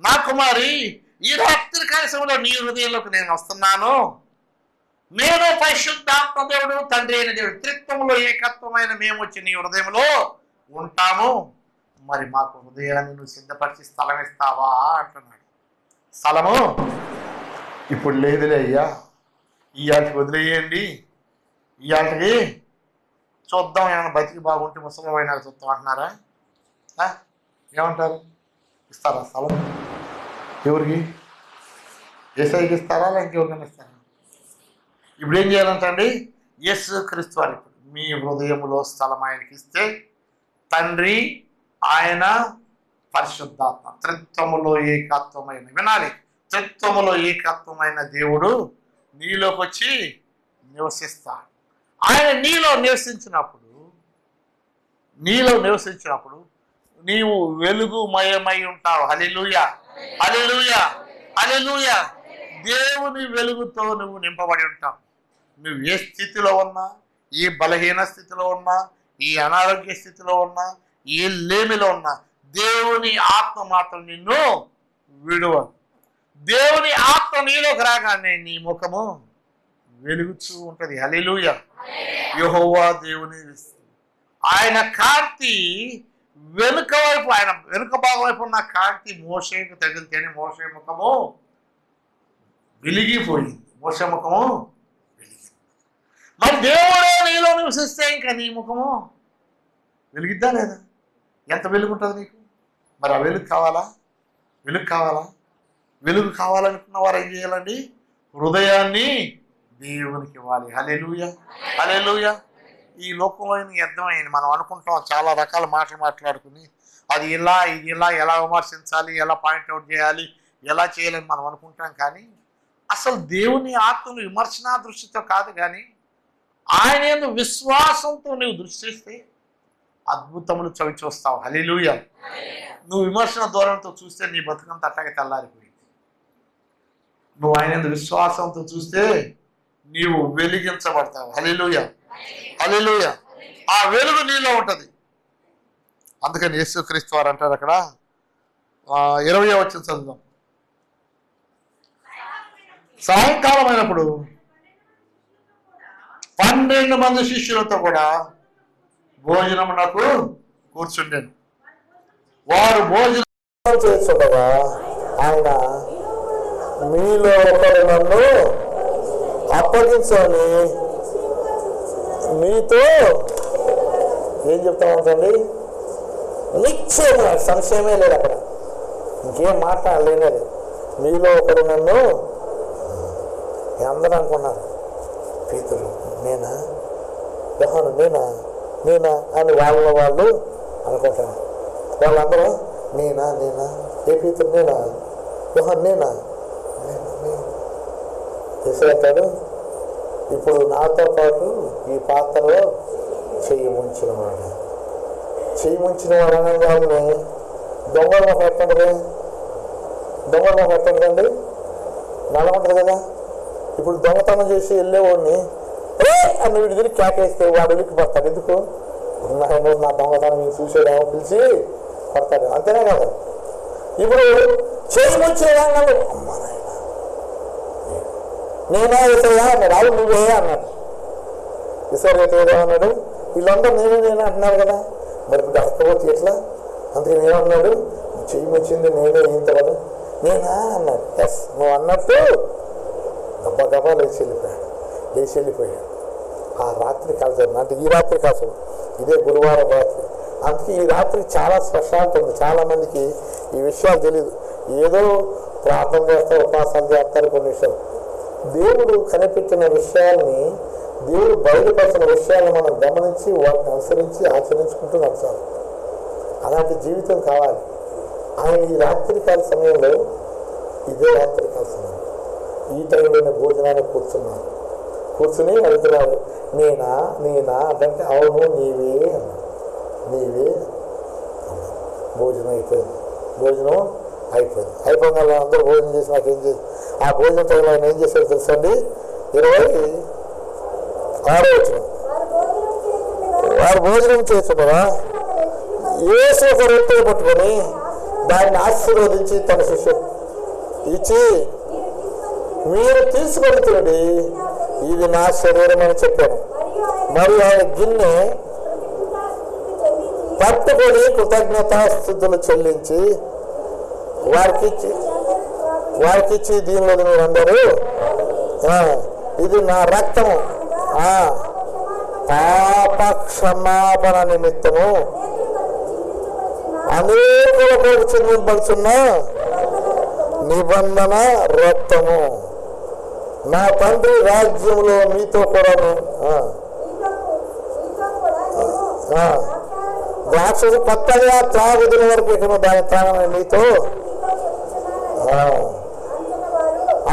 నా కుమారి, ఈ రాత్రికాల సమయంలో నీ హృదయంలోకి నేను వస్తున్నాను. నేను పరిశుద్ధాత్మ దేవుడు, తండ్రి అయిన దేవుడు, త్రిత్వములో ఏకత్వమైన మేము వచ్చి నీ హృదయంలో ఉంటాము. మరి మాకు హృదయాన్ని నువ్వు సిద్ధపరిచి స్థలం ఇస్తావా అంటున్నాడు. స్థలము ఇప్పుడు లేదులే అయ్యా, ఈ ఆటికి వదిలేయండి, ఈ ఆటికి చూద్దాం, ఏమైనా బతికి బాగుంటే ముసలమైనా చూద్దాం అంటున్నారా? ఏమంటారు? ఇస్తారా స్థలం? ఎవరికి? ఏసైకి ఇస్తారా, ఇంకెవరికైనా ఇస్తారా? ఇప్పుడు ఏం చేయాలంటండి? యేసుక్రీస్తు వారి మీ హృదయంలో స్థలం ఆయనకి ఇస్తే తండ్రి, ఆయన, పరిశుద్ధాత్మ త్రిత్వములో ఏకత్వమైన, వినాలి, త్రిత్వములో ఏకత్వమైన దేవుడు నీలోకి వచ్చి నివసిస్తాడు. ఆయన నీలో నివసించినప్పుడు నీవు వెలుగుమయమై ఉంటావు. హల్లెలూయా, హల్లెలూయా, హల్లెలూయా. దేవుని వెలుగుతో నువ్వు నింపబడి ఉంటావు. నువ్వు ఏ స్థితిలో ఉన్నా, ఏ బలహీన స్థితిలో ఉన్నా, ఈ అనారోగ్య స్థితిలో ఉన్నా, ఏ లేమిలో ఉన్నా, దేవుని ఆత్మ మాత్రం నిన్ను విడువదు. దేవుని ఆత్మ నీలోకి రాగానే నీ ముఖము వెలుగుతూ ఉంటుంది. హల్లెలూయా. యెహోవా దేవుని ఆయన కాంతి వెనుక వైపు, ఆయన వెనుక భాగం వైపు ఉన్న కాంతి మోషేకు తగిలితేనే మోషే ముఖము వెలిగిపోయింది. మోషే ముఖము వెలిగింది. మరి దేవుడే నీలో నివసిస్తే ఇంకా నీ ముఖము వెలిగిద్దా లేదా? ఎంత వెలుగు ఉంటుంది నీకు? మరి ఆ వెలుగు కావాలా? వెలుగు కావాలనుకున్న వారు ఏం చేయాలండి? హృదయాన్ని దేవునికి ఇవ్వాలి. హల్లెలూయా, హల్లెలూయా. ఈ లోకంలో అర్థమైంది, మనం అనుకుంటాం చాలా రకాల మాటలు మాట్లాడుకుని అది ఇలా ఇది ఇలా, ఎలా విమర్శించాలి, ఎలా పాయింట్అవుట్ చేయాలి, ఎలా చేయాలని మనం అనుకుంటాం. కానీ అసలు దేవుని ఆత్మను విమర్శనా దృష్టితో కాదు, కానీ ఆయన యందు విశ్వాసంతో నువ్వు దృష్టిస్తే అద్భుతములు చవి చూస్తావు. హల్లెలూయా. నువ్వు విమర్శన ధోరణితో చూస్తే నీ బతుకంతా అట్టగా తెల్లారిపోయింది. నువ్వు ఆయన యందు విశ్వాసంతో చూస్తే నీవు వెలిగించబడతావు. హల్లెలూయా, హల్లెలూయా. ఆ వెలుగు నీలో ఉంటుంది. అందుకని యేసుక్రీస్తు వారు అంటారు అక్కడ 20వ వచనం చదువుదాం. సాయంకాలం అయినప్పుడు 12 మంది శిష్యులతో కూడా భోజనమునకు కూర్చుండెను. వారు భోజనం చేస్తుండగా ఆయన, మీలో ఒకరు నన్ను అప్పగించని మీతో ఏం చెప్తామంటండి? నిశ్చయమే, సంశయమే లేదు అక్కడ, ఇంకేం మాట్లాడలేనది. మీలో ఒకరు నన్ను, అందరూ అనుకున్నారు, పేతురు నేనా, యోహాను నేనా అని వాళ్ళు అనుకుంటారు. వాళ్ళందరూ నేనా, ఏ పేతురు నేనా, యోహాను నేనా. అంటాడు, ఇప్పుడు నాతో పాటు ఈ పాత్రలో చెయ్యి ముంచిన వాడు అనగానే దొంగలను పెట్టండి, నల్ల ఉంటుంది కదా. ఇప్పుడు దొంగతనం చేసి వెళ్ళేవాడిని అన్న వీడి తిరిగి కేకేస్తే వాడు వెలికి పడతాడు. ఎందుకు? నా దొంగతనం మీరు చూసేదేమో పిలిచి పడతాడు, అంతేనే కదా. ఇప్పుడు చేసి ముంచేదాన్ని అమ్మ నేనే వేసేయా అన్నాడు. అవును నువ్వే అన్నాడు. ఈశ్వర్ ఏమన్నాడు? వీళ్ళందరూ నేనే అంటున్నారు కదా, మరి ఇప్పుడు అడకపోతే ఎట్లా? అందుకని ఏమన్నాడు? చెయ్యి వచ్చింది నేనే ఇంతవరకు నేనా అన్నాడు. ఎస్ నువ్వు అన్నట్టు గబ్బా లేచి వెళ్ళిపోయాడు. ఆ రాత్రి కాల్చాడు, అంటే ఈ రాత్రి కాల్చు, ఇదే గురువారం రాత్రి. అందుకే ఈ రాత్రికి చాలా స్పెషాలిటీ ఉంది. చాలామందికి ఈ విషయాలు తెలియదు. ఏదో ప్రార్థన చేస్తారు, ఉపాసన చేస్తారు, కొన్ని విషయాలు. దేవుడు కనిపెట్టిన విషయాల్ని, దేవుడు బయలుపరిచిన విషయాలను మనం గమనించి వాటిని అనుసరించి ఆచరించుకుంటూ నడచాలి. అలాంటి జీవితం కావాలి. ఆయన ఈ రాత్రికాల సమయంలో, ఇదే రాత్రికాల సమయం, ఈ టైంలోనే భోజనాన్ని కూర్చుని అడుగుతున్నాడు, నేనా అంటే అవును నీవే అన్నాడు. భోజనం అయిపోయింది. అయిపోయిన అందరూ భోజనం చేసి నాకేం చేసి ఆ భోజనం టైంలో ఆయన ఏం చేశాడు తెలుసండి? 26వ వారు భోజనం చేస్తుండగా యేసు ఒక రొట్టె పట్టుకొని దాన్ని ఆశీర్వదించి తన శిష్యుడు ఇచ్చి, మీరు తీసుకొని తినండి, ఇది నా శరీరం అని చెప్పాను. మరియు ఆయన గిన్నె పట్టుకొని కృతజ్ఞతాస్తుతులు చెల్లించి వారికిచ్చి దీనిలో మీరందరూ ఇది నా రక్తము, పాప క్షమాపణ నిమిత్తము అనేకుల కొరకు చిందింపబడుచున్న నిబంధన రక్తము. నా తండ్రి రాజ్యంలో మీతో కూడా ద్రాక్ష కొత్తగా త్రాగుతున్న వరకు ఇక్కడ దాని త్రాగని మీతో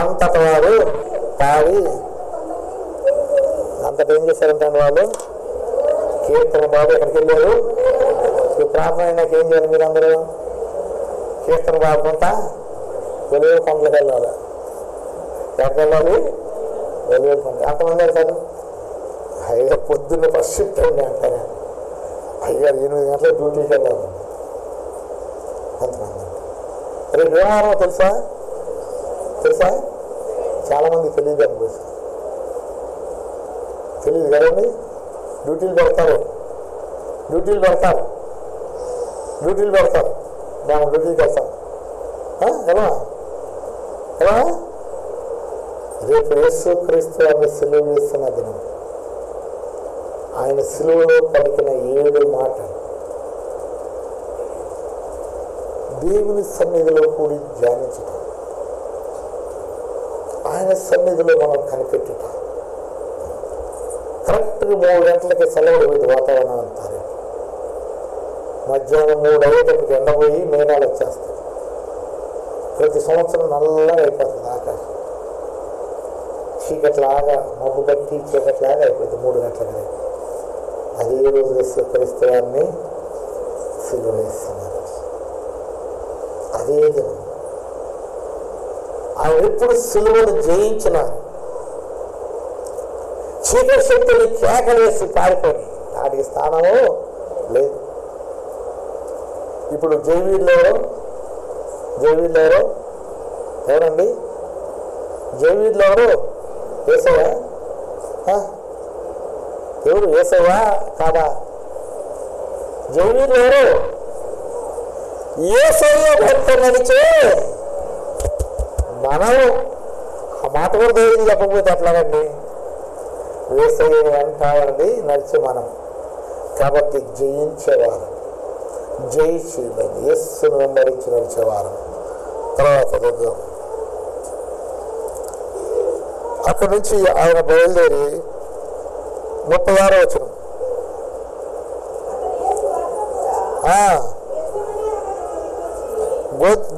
అంతటి వారు తాగి అంతటి ఏం చేశారంటే వాళ్ళు కీర్తన బాబు ఎక్కడికి వెళ్ళారు? ఈ ప్రార్థన అయినాక ఏం చేయాలి? మీరు అందరూ కీర్తన బాగుంటా వెలుగురు కొండలకు వెళ్ళాలి. ఎక్కడికి వెళ్ళాలి? వెలుగురు కొండ. అంతమంది వెళ్తారు. అయ్యారు పొద్దున్న ఫస్ట్ షిఫ్ట్ అండి అంటారు. అయ్యారు 8 గంటలకు డ్యూటీకి వెళ్ళాలి. అంతమంది. రేపు వ్యవహారం తెలుసా? చాలామంది తెలియదు అనుకోవచ్చు. తెలియదు కదండి. డ్యూటీలు పెడతారు. మనం డ్యూటీకి వెళ్తాం. ఎలా రేపు యేసు క్రీస్తు వారిని సిలువ వేస్తున్న దినం. ఆయన సిలువలో పలికిన 7 మాటలు దేవుని సన్నిధిలో కూడి ధ్యానించటం, ఆయన సన్నిధిలో మనం కనిపెట్టుట. కరెక్ట్గా 3 గంటలకి సెలవు పోయింది వాతావరణం అంటారు. మధ్యాహ్నం 3 అయ్యేటప్పటికి ఎండపోయి మేఘాలు వచ్చేస్తాయి. ప్రతి సంవత్సరం నల్లగా అయిపోతుంది ఆకాశం. చీకట్లాగా మబ్బు బట్టి చీకట్లాగా అయిపోతుంది 3 గంటలకి. అదే రోజు యేసు క్రీస్తు వారిని సిలువ వేస్తున్నారు. అదే దినం ఆయన ఎప్పుడు సిలువను జయించినారు. చీకటి శక్తులు కేకలు వేసి పారిపోయి వాటికి స్థానము లేదు. ఇప్పుడు జైవీర్లో ఎవరండి? జైవీర్లో ఎవరు? యేసయ్యా? ఎవరు? యేసయ్యా కాదా? జైవీర్లో ఎవరు? యేసయ్య భక్త నడిచే మనం ఆ మాట కూడా దేవుడికి చెప్పకపోతే ఎట్లాగండి? యేసయ్య వెంటాడి నడిచే మనం కాబట్టి జయించేవారు, జయశీలం, యేసును వెంబడించి నడిచేవారు. తర్వాత అక్కడి నుంచి ఆయన బయలుదేరి 36వ వచనం.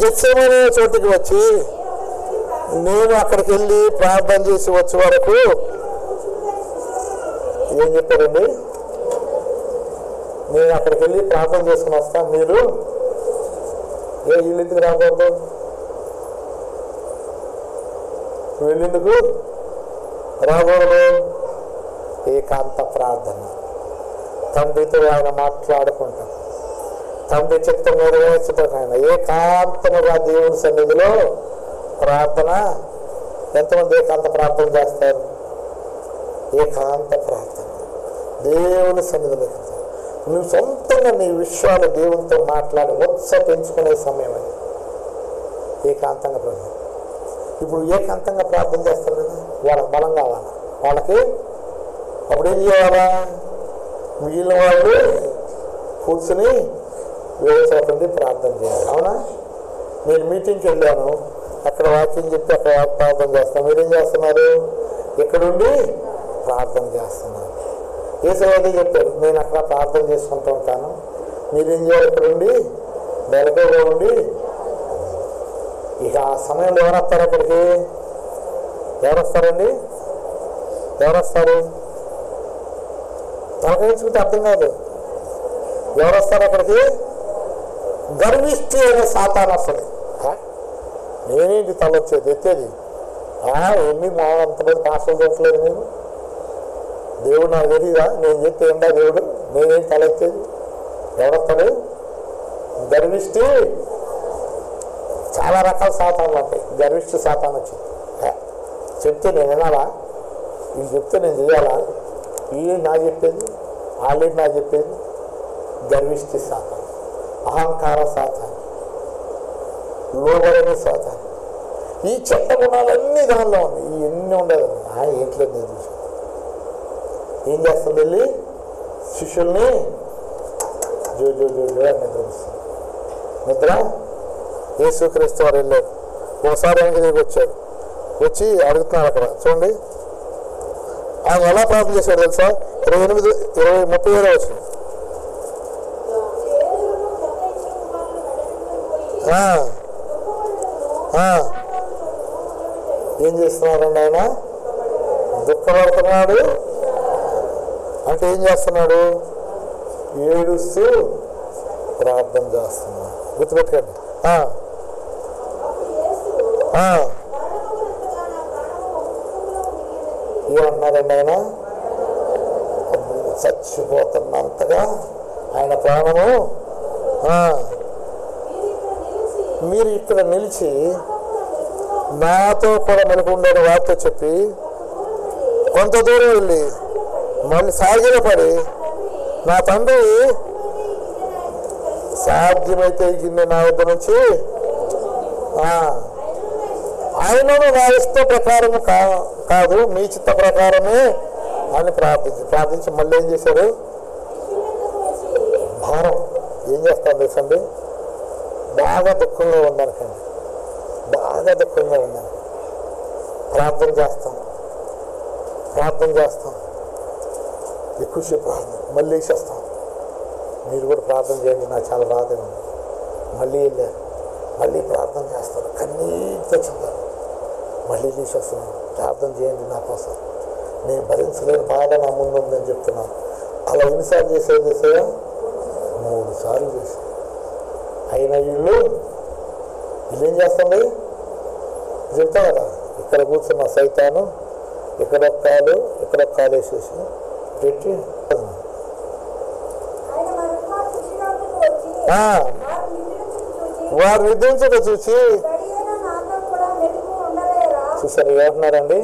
గెత్సేమనే చోటుకి వచ్చి నేను అక్కడికి వెళ్ళి ప్రార్థన చేసి వచ్చే వరకు ఏం చెప్పారండి? నేను అక్కడికి వెళ్ళి ప్రార్థన చేసుకుని వస్తా, మీరు వీళ్ళెందుకు రాకూడదు? వీళ్ళెందుకు రాకూడదు? ఏకాంత ప్రార్థన, తండ్రితో ఆయన మాట్లాడుకుంటాం, తండ్రి చిత్తం నెరవేర్చడం. ఆయన ఏకాంతముగా దేవుని సన్నిధిలో ప్రార్థన. ఎంతమంది ఏకాంత ప్రార్థన చేస్తారు? ఏకాంత ప్రార్థన దేవుని సన్నిధిలో నువ్వు సొంతంగా నీ విషయాలు దేవునితో మాట్లాడి పెంచుకునే సమయం అది ఏకాంతంగా ప్రార్థన. ఇప్పుడు ఏకాంతంగా ప్రార్థన చేస్తారు కదా, వాళ్ళకి బలం కావాలి. వాళ్ళకి అప్పుడు ఏం చేయాలా? మిగిలిన వాళ్ళు కూర్చుని వేరే ప్రార్థన చేయాలి. అవునా? నేను మీటింగ్కి వెళ్ళాను, అక్కడ వాక్యం చెప్పి అక్కడ ప్రార్థన చేస్తాను. మీరేం చేస్తున్నారు? ఇక్కడుండి ప్రార్థన చేస్తున్నారు. యేసయ్య చెప్పారు, నేను అక్కడ ప్రార్థన చేసుకుంటూ ఉంటాను, మీరేం చేయాలి? ఇక్కడుండి బెలకగా ఉండి. ఇక ఆ సమయంలో ఎవరు వస్తారు? అక్కడికి ఎవరు వస్తారండి? ఎవరు వస్తారు? తొలగించుకుంటే అర్థం కాదు. ఎవరు వస్తారు అక్కడికి? గర్విష్టి అనే సాతాను వస్తుంది. నేనేంటి తలొచ్చేది ఎత్తేది ఎన్ని మా అంతమంది పాస్టర్లు చూడట్లేదు నేను. దేవుడు నాకు తెలియదా? నేను చెప్తే ఏంటా దేవుడు? నేనేం తలెత్తేది? ఎవడొస్తాడు? గర్విష్టి. చాలా రకాల సాతాన్లు ఉంటాయి. గర్విష్టి సాతాన్ వచ్చింది. చెప్తే నేను వినాలా? వీళ్ళు చెప్తే నేను చేయాలా? వీళ్ళు నా చెప్పేది, వాళ్ళేది నా చెప్పేది. గర్విష్టి సాతాన్, అహంకార సాతాన్, లోబడని సాతాన్. ఈ చెత్త గుణాలన్నీ దానిలో ఉంది. ఇవన్నీ ఉండదు. ఏంట్లో నేను చూసాను. ఏం చేస్తుంది? వెళ్ళి శిష్యుల్ని జో జో జో జో అని నిద్రపిస్తుంది. నిద్ర. యేసుక్రీస్తు వారు వెళ్ళాడు. ఒకసారి వెనక్కి దిగి వచ్చాడు. వచ్చి అడుగుతున్నారు అక్కడ చూడండి. ఆయన ఎలా ప్రార్థన చేశాడు తెలుసా? 37 వచ్చింది. ఏం చేస్తున్నారండి ఆయన? దుఃఖపడుతున్నాడు అంటే ఏం చేస్తున్నాడు? ఏడుస్తూ ప్రార్థన చేస్తున్నాడు. గుర్తుపెట్టుకోండి. ఏమంటున్నారండి ఆయన? చచ్చిపోతున్నంతగా ఆయన ప్రాణము. మీరు ఇక్కడ నిలిచి నాతో కూడా మెలుకుండని వార్త చెప్పి కొంత దూరం వెళ్ళి మళ్ళీ సాగిలపడి నా తండ్రి సాధ్యమైతే గిన్నె నా వద్ద నుంచి ఆయనను నా ఇష్ట ప్రకారము కాదు మీ చిత్త ప్రకారమే అని ప్రార్థించి మళ్ళీ ఏం చేశారు? భారం. ఏం చేస్తాను తెలుసండి? బాగా దుఃఖంగా ఉన్నాను కండి, బాగా దుఃఖంగా ఉన్నాను. ప్రార్థన చేస్తాం ఎక్కువసేపు ప్రార్థన, మళ్ళీ వేసేస్తాం. మీరు కూడా ప్రార్థన చేయండి, నాకు చాలా బాధ ఉంది. మళ్ళీ వెళ్ళారు, మళ్ళీ ప్రార్థన చేస్తాను, కన్నీటితో చెప్తాను, మళ్ళీ తీసేస్తున్నాను. ప్రార్థన చేయండి నా కోసం, నేను భరించలేని బాధ నా ముందు ఉందని చెప్తున్నాను. అలా ఎన్నిసార్లు చేసేదా? 3 సార్లు చేశాను. అయినా వీళ్ళు ఏం చేస్తుంది చెప్తా కదా. ఇక్కడ కూర్చున్న సైతాను ఇక్కడ ఒక కాలు వేసేసి పెట్టి వారు నిద్రించడం చూసి చూసారు ఏమంటున్నారండి?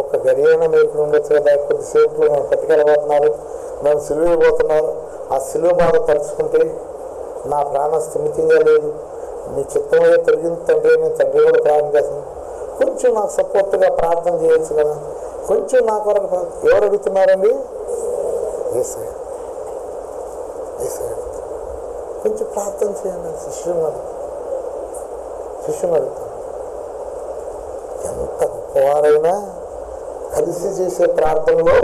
ఒక్క గడి అయినా మేలుకుని ఉండొచ్చు కదా. కొద్దిసేపు మనం పట్టుకెళ్ళబోతున్నారు, మేము సిలువైపోతున్నారు. ఆ సిలువ బాధ తలుచుకుంటే నా ప్రాణం స్థిమితంగా లేదు. నీ చిత్తమే తొలగింది తండ్రి, నేను తండ్రి కూడా ప్రార్థన చేస్తున్నాను. కొంచెం నాకు సపోర్ట్గా ప్రార్థన చేయొచ్చు కదా, కొంచెం నా కొరకు. ఎవరు అడుగుతున్నారండి? యేసయ్య కొంచెం ప్రార్థన చేయండి. శిష్యుని అడుగుతాను. ఎంత గొప్పవారైనా కలిసి చేసే ప్రార్థనలో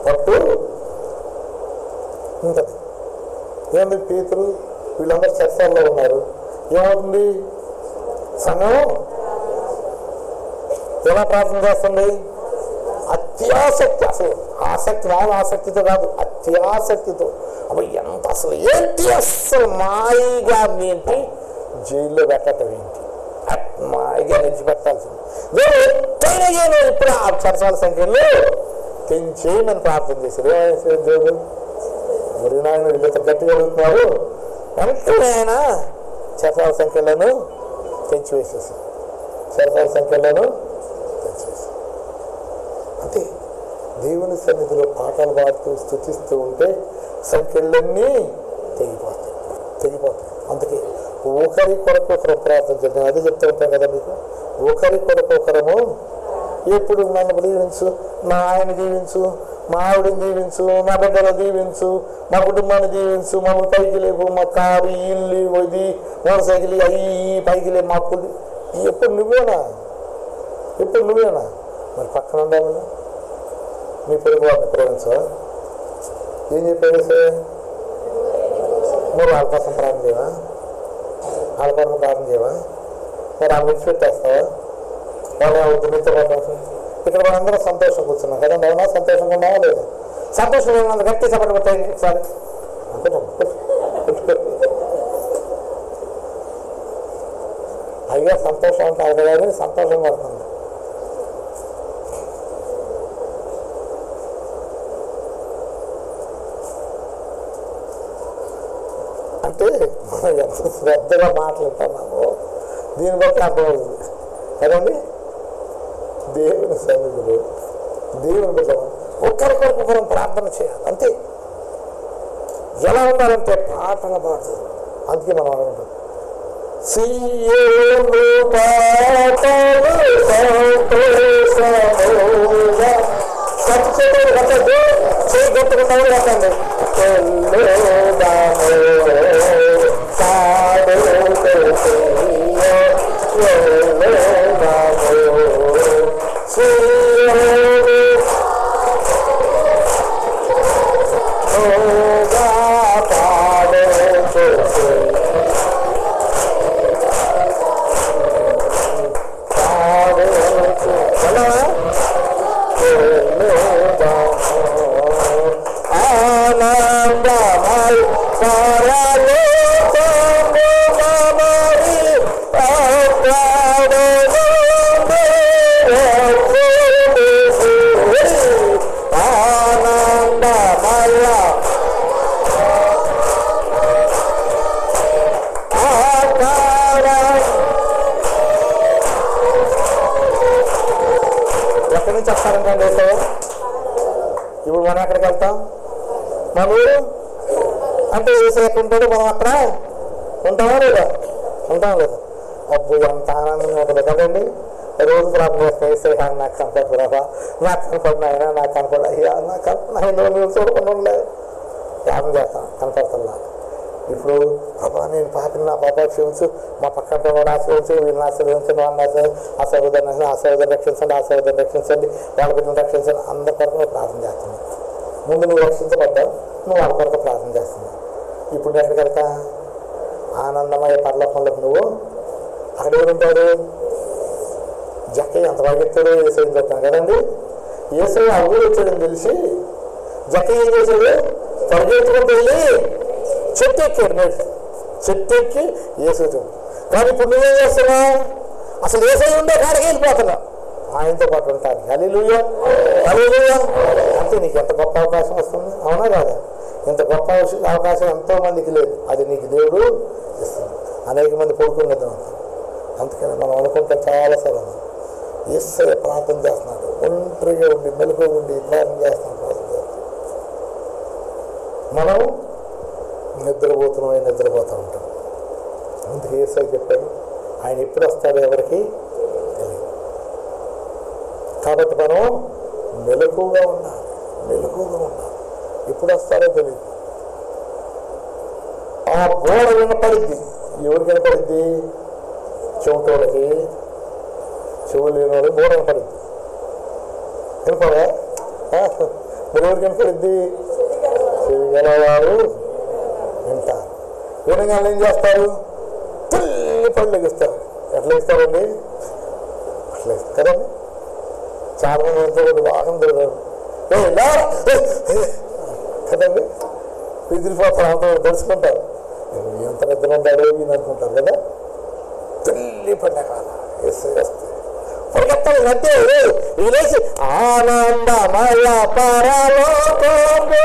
పట్టు ఉంటుంది. ఏంటి పేతురు వీళ్ళందరూ చర్చల్లో ఉన్నారు. ఏమవుతుంది? సంఘం ఎలా ప్రార్థన చేస్తుంది? అత్యాసక్తి. అసలు ఆసక్తి రాదు, ఆసక్తితో కాదు, అత్యాసక్తితో. అప్పుడు ఎంత అసలు ఏంటి అస్సలు మాయిగా ఏంటి? జైల్లో పెట్టడం ఏంటి? మాయిగా నిలిచిపెట్టాల్సింది. నేను ఎట్టయినా నేను ఇప్పుడు ఆ చర్చాల సంఖ్యలో తెంచేయమని ప్రార్థన చేశారు. ఏమైనా దేవుడు మరి నాయన వీళ్ళతో గట్టిగా అడుగుతున్నారు. వెంటనే ఆయన చర్చాల సంఖ్యలను తెంచివేసేసారు. అంతే. దేవుని సన్నిధిలో పాటలు పాడుతూ స్తుతిస్తూ ఉంటే సంఖ్యలన్నీ తెగిపోతాయి. అందుకే ఒకరి కొరకు ఒకరు ప్రార్థన చేద్దాం. అదే చెప్తూ ఉంటాం కదా మీకు. ఒకరి కొరకు ఒకరము ఎప్పుడు నన్ను దీవించు, మా ఆయన దీవించు, మా ఆవిడని దీవించు, మా బిడ్డలు దీవించు, మా కుటుంబాన్ని దీవించు, మమ్మల్ని పైకి లేవు, మా కారు ఇల్లు ఇది మోటార్ సైకిల్ అవి పైకి లేవు, మా పుల్లి. ఎప్పుడు నువ్వేనా? మరి పక్కన ఉండాలి. మీ పొరుగు వారిని ప్రేమించా? ఏం చెప్పాడు సార్? నువ్వు వాళ్ళ కోసం ప్రార్థన చేయవా? మరి ఆ విడిచిపెట్టేస్తావా? వాళ్ళ ఉద్యమితో ఇక్కడ మనందరం సంతోషం కూర్చున్నాం కదండి. అవునా? సంతోషంగా ఉన్నావా లేదా? సంతోషం ఏమన్నా గట్టి సపోర్ట్ పెట్టాయి ఒకసారి. అయ్యో సంతోషం ఉంటారు కదా అని సంతోషం పడుతుంది. అంటే మనం ఎంత శ్రద్ధగా మాట్లాడుతున్నాము దీన్ని బట్టి అర్థమవుతుంది కదండి. దేవుని సన్నిధిలో దేవుని బిడ్డ ఒకరికొకరు ప్రార్థన చేయాలి అంతే. ఎలా ఉండాలంటే పాటలు పాడుతుంది. అందుకే మనం అనుకుంటాం సీయోను పాటలు సంతోషముగా కట్టుకుంటే చేయి కట్టుకుంటాము కట్టండి ఎక్కడి నుంచి వస్తారంటే ఇప్పుడు మనం ఎక్కడికి వెళ్తాం? మన ఊరు అంటే ఏసై ఎక్కడ ఉంటాడు, మనం అక్కడ ఉంటామా లేదా? ఉంటాం లేదా? అబ్బు ఎంత ఆనందంగా ఉంటుంది కదండి. రోజు ప్రార్థన చేస్తాం ఏసై నాకు కనపడు రాబా, నాకు కనపడిన ఆయన నాకు కనపడు అయ్యా నాకు కనపడిన నువ్వు చూడకుండా ఉండలేదు ధ్యానం చేస్తాం కనపడుతున్నా. ఇప్పుడు బాబా నేను పాపని నా పాప క్షమించు, మా పక్కన వాడు ఆశీర్వించు, వీళ్ళని ఆశీర్వించండి, వాళ్ళని ఆ సహోదరుని రక్షించండి, ఆ సహోదరుని రక్షించండి, వాళ్ళ బిడ్డను రక్షించండి. అందరి కొరకు నువ్వు ప్రార్థన చేస్తున్నావు. ముందు నువ్వు రక్షించబడ్డావు, నువ్వు వాళ్ళ కొరకు ప్రార్థన చేస్తున్నావు. ఇప్పుడు ఎక్కడికి వెళ్తా? ఆనందమయ పరలోకంలోకి నువ్వు అక్కడ ఎవరుంటాడు? జక్కయ్య ఎంత పరిగెత్తాడు ఏసైని చెప్తాను కదండి. ఏసై ఆ ఊరు వచ్చాడని తెలిసి జక్కయ్య ఏం చేశాడు? పరిగెత్తుకుంటూ వెళ్ళి చెట్టు ఎక్కాడు. నేడు చెట్టు ఎక్కి ఏసైతో. కానీ ఇప్పుడు నువ్వేం చేస్తున్నావు? అసలు ఏసై ఉండే కాడికి వెళ్ళిపోతున్నావు, ఆయనతో పాటు ఉంటాను. హల్లెలూయా హల్లెలూయా. అంటే నీకు ఎంత గొప్ప అవకాశం వస్తుంది, అవునా కాదా? ఇంత గొప్ప అవకాశం ఎంతో మందికి లేదు, అది నీకు దేవుడు ఇస్తుంది. అనేక మంది పడుకునేద్దాం. అందుకని మనం అనుకుంటే చాలా సరళం. యేసే ప్రార్థన చేస్తున్నాడు, ఒంటరిగా ఉండి మెలుగు ఉండి ప్రార్థన చేస్తున్నాడు. మనం నిద్రపోతూ ఉంటాం. అందుకే యేసే చెప్పాడు ఆయన ఎప్పుడు వస్తాడో ఎవరికి తెలియదు. కాబట్టి మనం మెలకుగా ఉండాలి. ఎప్పుడు వస్తారో తెలియదు. ఆ బోడ వినపడిద్ది. ఎవరికి వినపడిద్ది? చెవిటోళ్ళకి. చెవులు లేని వాళ్ళకి బోడ వినపడిద్ది. వినపడా? మరి ఎవరికి వినపడిద్ది? చెవి గలవారు వింటారు. వినగానే ఏం చేస్తారు? తల్లి పళ్ళు ఎగిస్తారు. ఎట్లా ఇస్తారండి? అట్లా ఇస్తారు కదండి. చాలా మంది ఎంతో బాగా తిరగారు కదండి. విదిలిపోతారు, అంత తెలుసుకుంటారు. ఎంత నిద్ర ఉంటాడో ఈయన అనుకుంటారు కదా. తల్లి పండగ వేస్తే పరిగెత్తాలి నద్దే లేచి ఆనందమయ పరలోకము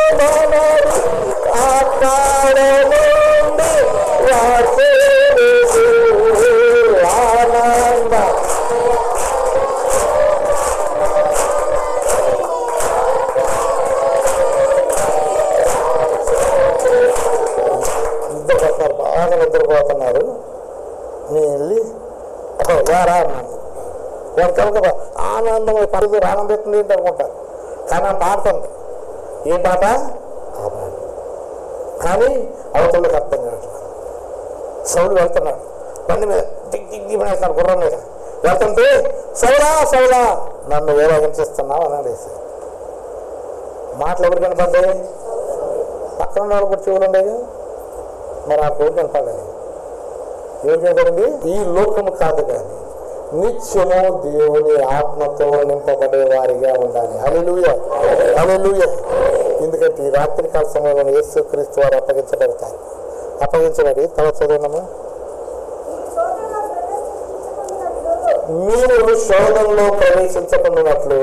ఆనంద నిద్రపోతున్నారు, బాగా నిద్రపోతున్నారు. నేను వెళ్ళి యారా అన్నాను. వాడికి ఆనందం పరిధి ఆనందిస్తుంది ఏంటి అనుకుంటారు. కానీ ఆమె పాడుతుంది. ఏం పాట? ఆ పాట. కానీ అవతలకి అర్థం కావట్లేదు. సౌలు వెళ్తున్నాడు, బండి మీద దిగ్గి వేస్తాడు, గుర్రం మీద వెళ్తుంటే సౌలా నన్ను వేలాగించేస్తున్నావు అన్నాడు వేసి. మాటలు ఎవరు కనపడ్డాయి? పక్కన వాళ్ళు కూడా చెవులు ఉండేది. మరి ఆ కోరిక కనపడాలి. ఏం కనపడింది? ఈ లోకము కాదు కానీ నిత్యము దేవుని ఆత్మతో నింపబడే వారిగా ఉండాలి. హల్లెలూయా హల్లెలూయా. ఎందుకంటే ఈ రాత్రికాల సమయంలో యేసుక్రీస్తు వారు అప్పగించబడి తర్వాత చదువున్నాము. మీరు శోధనలో ప్రవేశించకున్నట్లు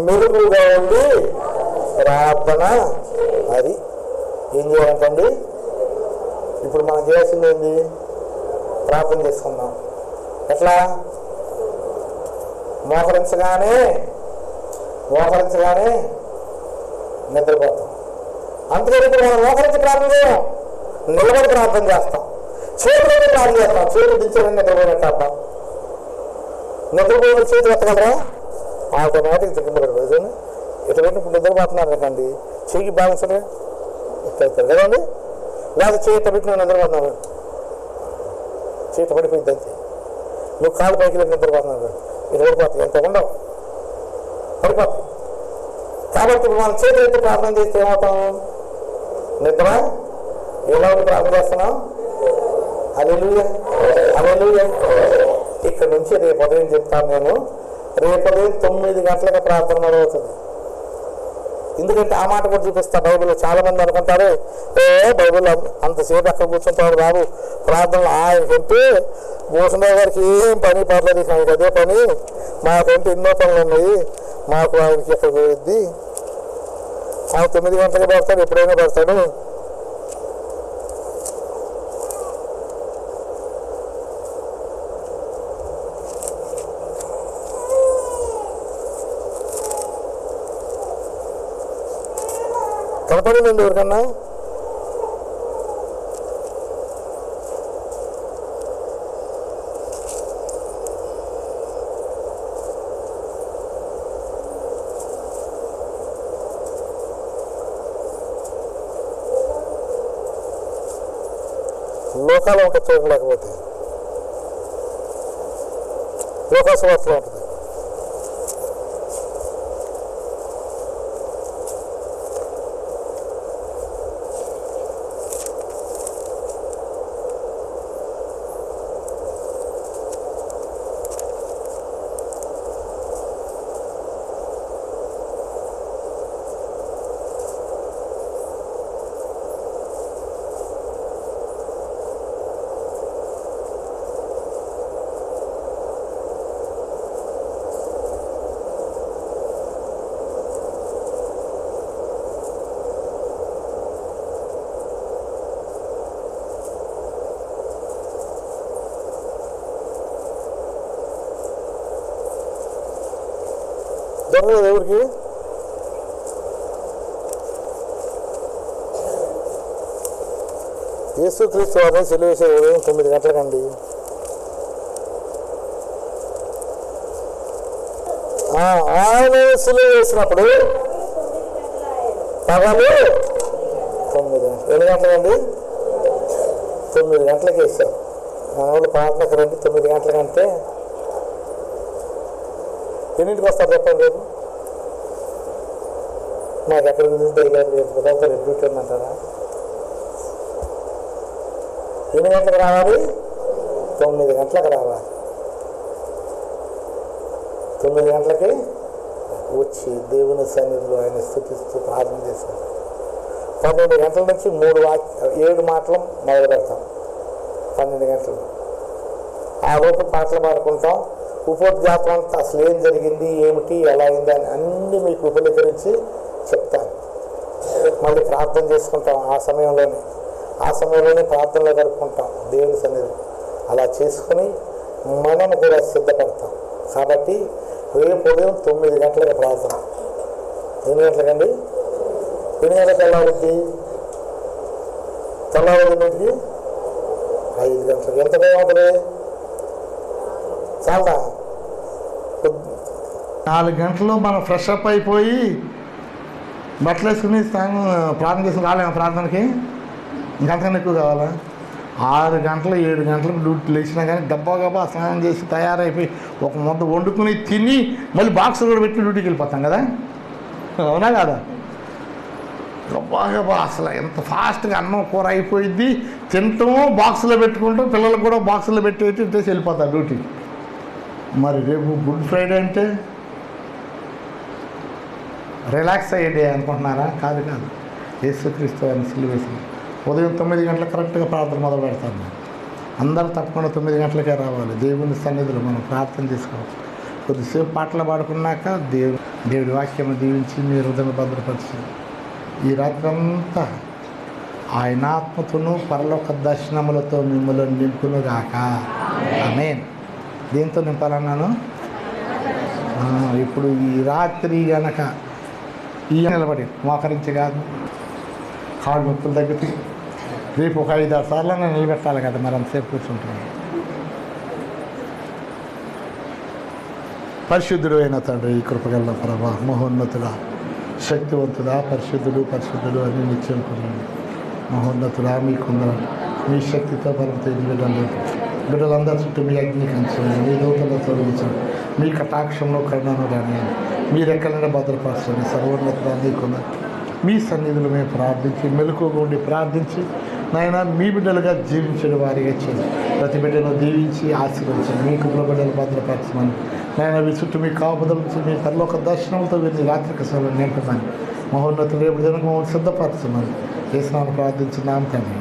మెరుగుగా ఉండి ప్రార్థన. అది ఏం చేయాలంటండి? ఇప్పుడు మనం చేయాల్సింది ఏంటి? ప్రార్థన చేసుకుందాం. ఎట్లా? మోకరించగానే నిద్రపోతాం. అందుకని ఇప్పుడు మనం మోకరించి ప్రార్థన చేయం, నిలబడి ప్రార్థన చేస్తాం. చేతులతో ప్రార్థన చేస్తాం. చేతులు దించాలని నిద్రపోయినట్టు అర్థం. నిద్రపోయిన చేతులు ఎత్తగలరా? ఆటోమేటిక్ తిక్కబడి ఎటువంటి ఇప్పుడు నిద్రపోతున్నారు కండి, చెయ్యి బ్యాలెన్స్ ఎత్తారు కదండి. లేదా చేత పెట్టి నిద్రపోతున్నాను, చేత పడిపోయింది అంతే. నువ్వు కాలు పైకి నిద్రపోతున్నావు, ఇది పడిపోతాయి, ఎంత ఉండవు, పడిపోతాయి. కాబట్టి ఇప్పుడు మనం చేతులు ఎత్తి ప్రార్థన చేస్తే ఏమవుతాం? నిద్ర ఎలా ఉండి ప్రార్థన చేస్తున్నాం? హల్లెలూయా, హల్లెలూయా. ఇక్కడ నుంచి రేపు ఉదయం చెప్తాను నేను. రేపు ఉదయం 9 గంటలకు ప్రార్థన మొదలవుతుంది. ఎందుకంటే ఆ మాట కూడా చూపిస్తా. బైబిల్లో చాలా మంది అనుకుంటారు, బైబిల్ అంతసేపు అక్కడ కూర్చుంటాడు బాబు ప్రార్థనలు. ఆయనకంటే భూషణరావు గారికి ఏం పని పర్లేదు, ఆయనకి అదే పని, మాకంటే ఎన్నో పనులు ఉన్నాయి, మాకు ఆయనకి ఎక్కడ పోయిద్ది, ఆయన 9 గంటలకు పడతాడు, ఎప్పుడైనా పడతాడు. కనపడిందండి ఎవరికన్నా? లోకాలు ఉంటుంది చూడండి, లేకపోతే లోకాసువార్తలో ఉంటుంది. దొరకలేదు ఎవరికి? యేసుక్రీస్తు వారిని సిలువ వేసే ఉదయం 9 గంటలకండి. ఆయన సిలువ వేసినప్పుడు పగలు 9 గంటలు. ఎన్ని గంటలకండి? 9 గంటలకి వేసారు. మన వాళ్ళు ప్రార్థనకు రండి 9 గంటలకంటే ఎన్నింటికి వస్తారు చెప్పండి? రేపు నాకు ఎక్కడ కుదురుతాయి గారు, రేపు కుదరతా, రేపు డ్యూటీ ఉందంటారా? ఎన్ని గంటలకు రావాలి? 9 గంటలకు రావాలి. 9 గంటలకి వచ్చి దేవుని సన్నిధిలో ఆయన స్తుతిస్తూ ప్రార్థన చేశారు. 12 గంటల నుంచి 7 మాటలు మొదలు పెడతాం. 12 గంటలు ఆ రోజు పాటలు పాడుకుంటాం. ఉపోద్ఘాతం అంతా అసలు ఏం జరిగింది, ఏమిటి, ఎలా అయింది అని అన్నీ మీకు ఉపయోగించి చెప్తాను. మళ్ళీ ప్రార్థన చేసుకుంటాం. ఆ సమయంలోనే ప్రార్థనలో గడుపుకుంటాం దేవుని సన్నిధి. అలా చేసుకుని మనము కూడా సిద్ధపడతాం. కాబట్టి రేపు ఉదయం 9 గంటలకు ప్రార్థన. ఎన్ని గంటలకండి? ఎన్ని గంటలకు తెల్లవారుద్ది? తెల్లవారుద్ది 5 గంటలకు. ఎంత టైం అవుతుంది? చాలా 4 గంటలు మనం ఫ్రెష్ అప్ అయిపోయి బట్టలు వేసుకుని ప్రార్థన చేసుకుని రాలేము ప్రార్థనకి. ఇంకంతకన్నా ఎక్కువ కావాలా? 6 గంటలు 7 గంటలకు డ్యూటీ లేచినా కానీ గబ్బా స్నానం చేసి తయారైపోయి ఒక ముద్ద వండుకుని తిని మళ్ళీ బాక్స్ కూడా పెట్టి డ్యూటీకి వెళ్ళిపోతాం కదా, అవునా కాదా? గబ్బా అసలు ఎంత ఫాస్ట్గా అన్నం కూర అయిపోయిద్ది, తింటాము, బాక్సులో పెట్టుకుంటాం, పిల్లలకు కూడా బాక్సులో పెట్టి ఇట్టేసి వెళ్ళిపోతారు డ్యూటీకి. మరి రేపు గుడ్ ఫ్రైడే అంటే రిలాక్స్ అయ్యే డే అనుకుంటున్నారా? కాదు. యేసుక్రీస్తు అని సిలువ వేసి ఉదయం 9 గంటలకు కరెక్ట్గా ప్రార్థన మొదలు పెడతాను. అందరూ తప్పకుండా 9 గంటలకే రావాలి. దేవుని సన్నిధిలో మనం ప్రార్థన చేసుకోవాలి. కొద్దిసేపు పాటలు పాడుకున్నాక దేవుడి వాక్యం దీవించి మీ హృదయం భద్రపరిచి ఈ రాత్రంతా ఆయన ఆత్మతోనూ పరలోక దర్శనములతో మిమ్మల్ని నింపునుగాక. ఆమేన్. దేంతో నింపాలన్నాను? ఇప్పుడు ఈ రాత్రి గనక ఈ నిలబడి మోకరించి కాదు, కాళ్ళు నొప్పులు తగ్గితే రేపు ఒక 5-6 సార్లు నిలబెట్టాలి కదా, మరి అంతసేపు కూర్చుంటున్నాను. పరిశుద్ధుడు అయిన తండ్రి, ఈ కృపగల ప్రభా, మహోన్నతుడా, శక్తివంతుడా, పరిశుద్ధుడు అని నిత్యం కొన్నాను. మహోన్నతుడా, మీకుందరం మీ శక్తితో బలంతో బిడ్డలందరి చుట్టూ మీ అగ్ని కంచండి, మీ దూతలతో నిలిచండి, మీ కటాక్షంలో కరుణను కానీ మీ రెక్కలను భద్రపరచండి. సర్వోన్నతుడా, మీకున్న మీ సన్నిధులు మేము ప్రార్థించి మెలకువగా ఉండి ప్రార్థించి నాయన మీ బిడ్డలుగా జీవించే వారిగా చేయండి. ప్రతి బిడ్డను దీవించి ఆశీర్వదించండి. మీ కుటుంబ బిడ్డలు భద్రపరచమని నాయన మీ చుట్టూ మీ కాపుదల నుంచి మీ పరలోక దర్శనంతో వీరిని రాత్రికి సమయం నింపమని మహోన్నతులు రేపు దినం సిద్ధపరచమని చేసినాను ప్రార్థించున్నాం తండ్రి.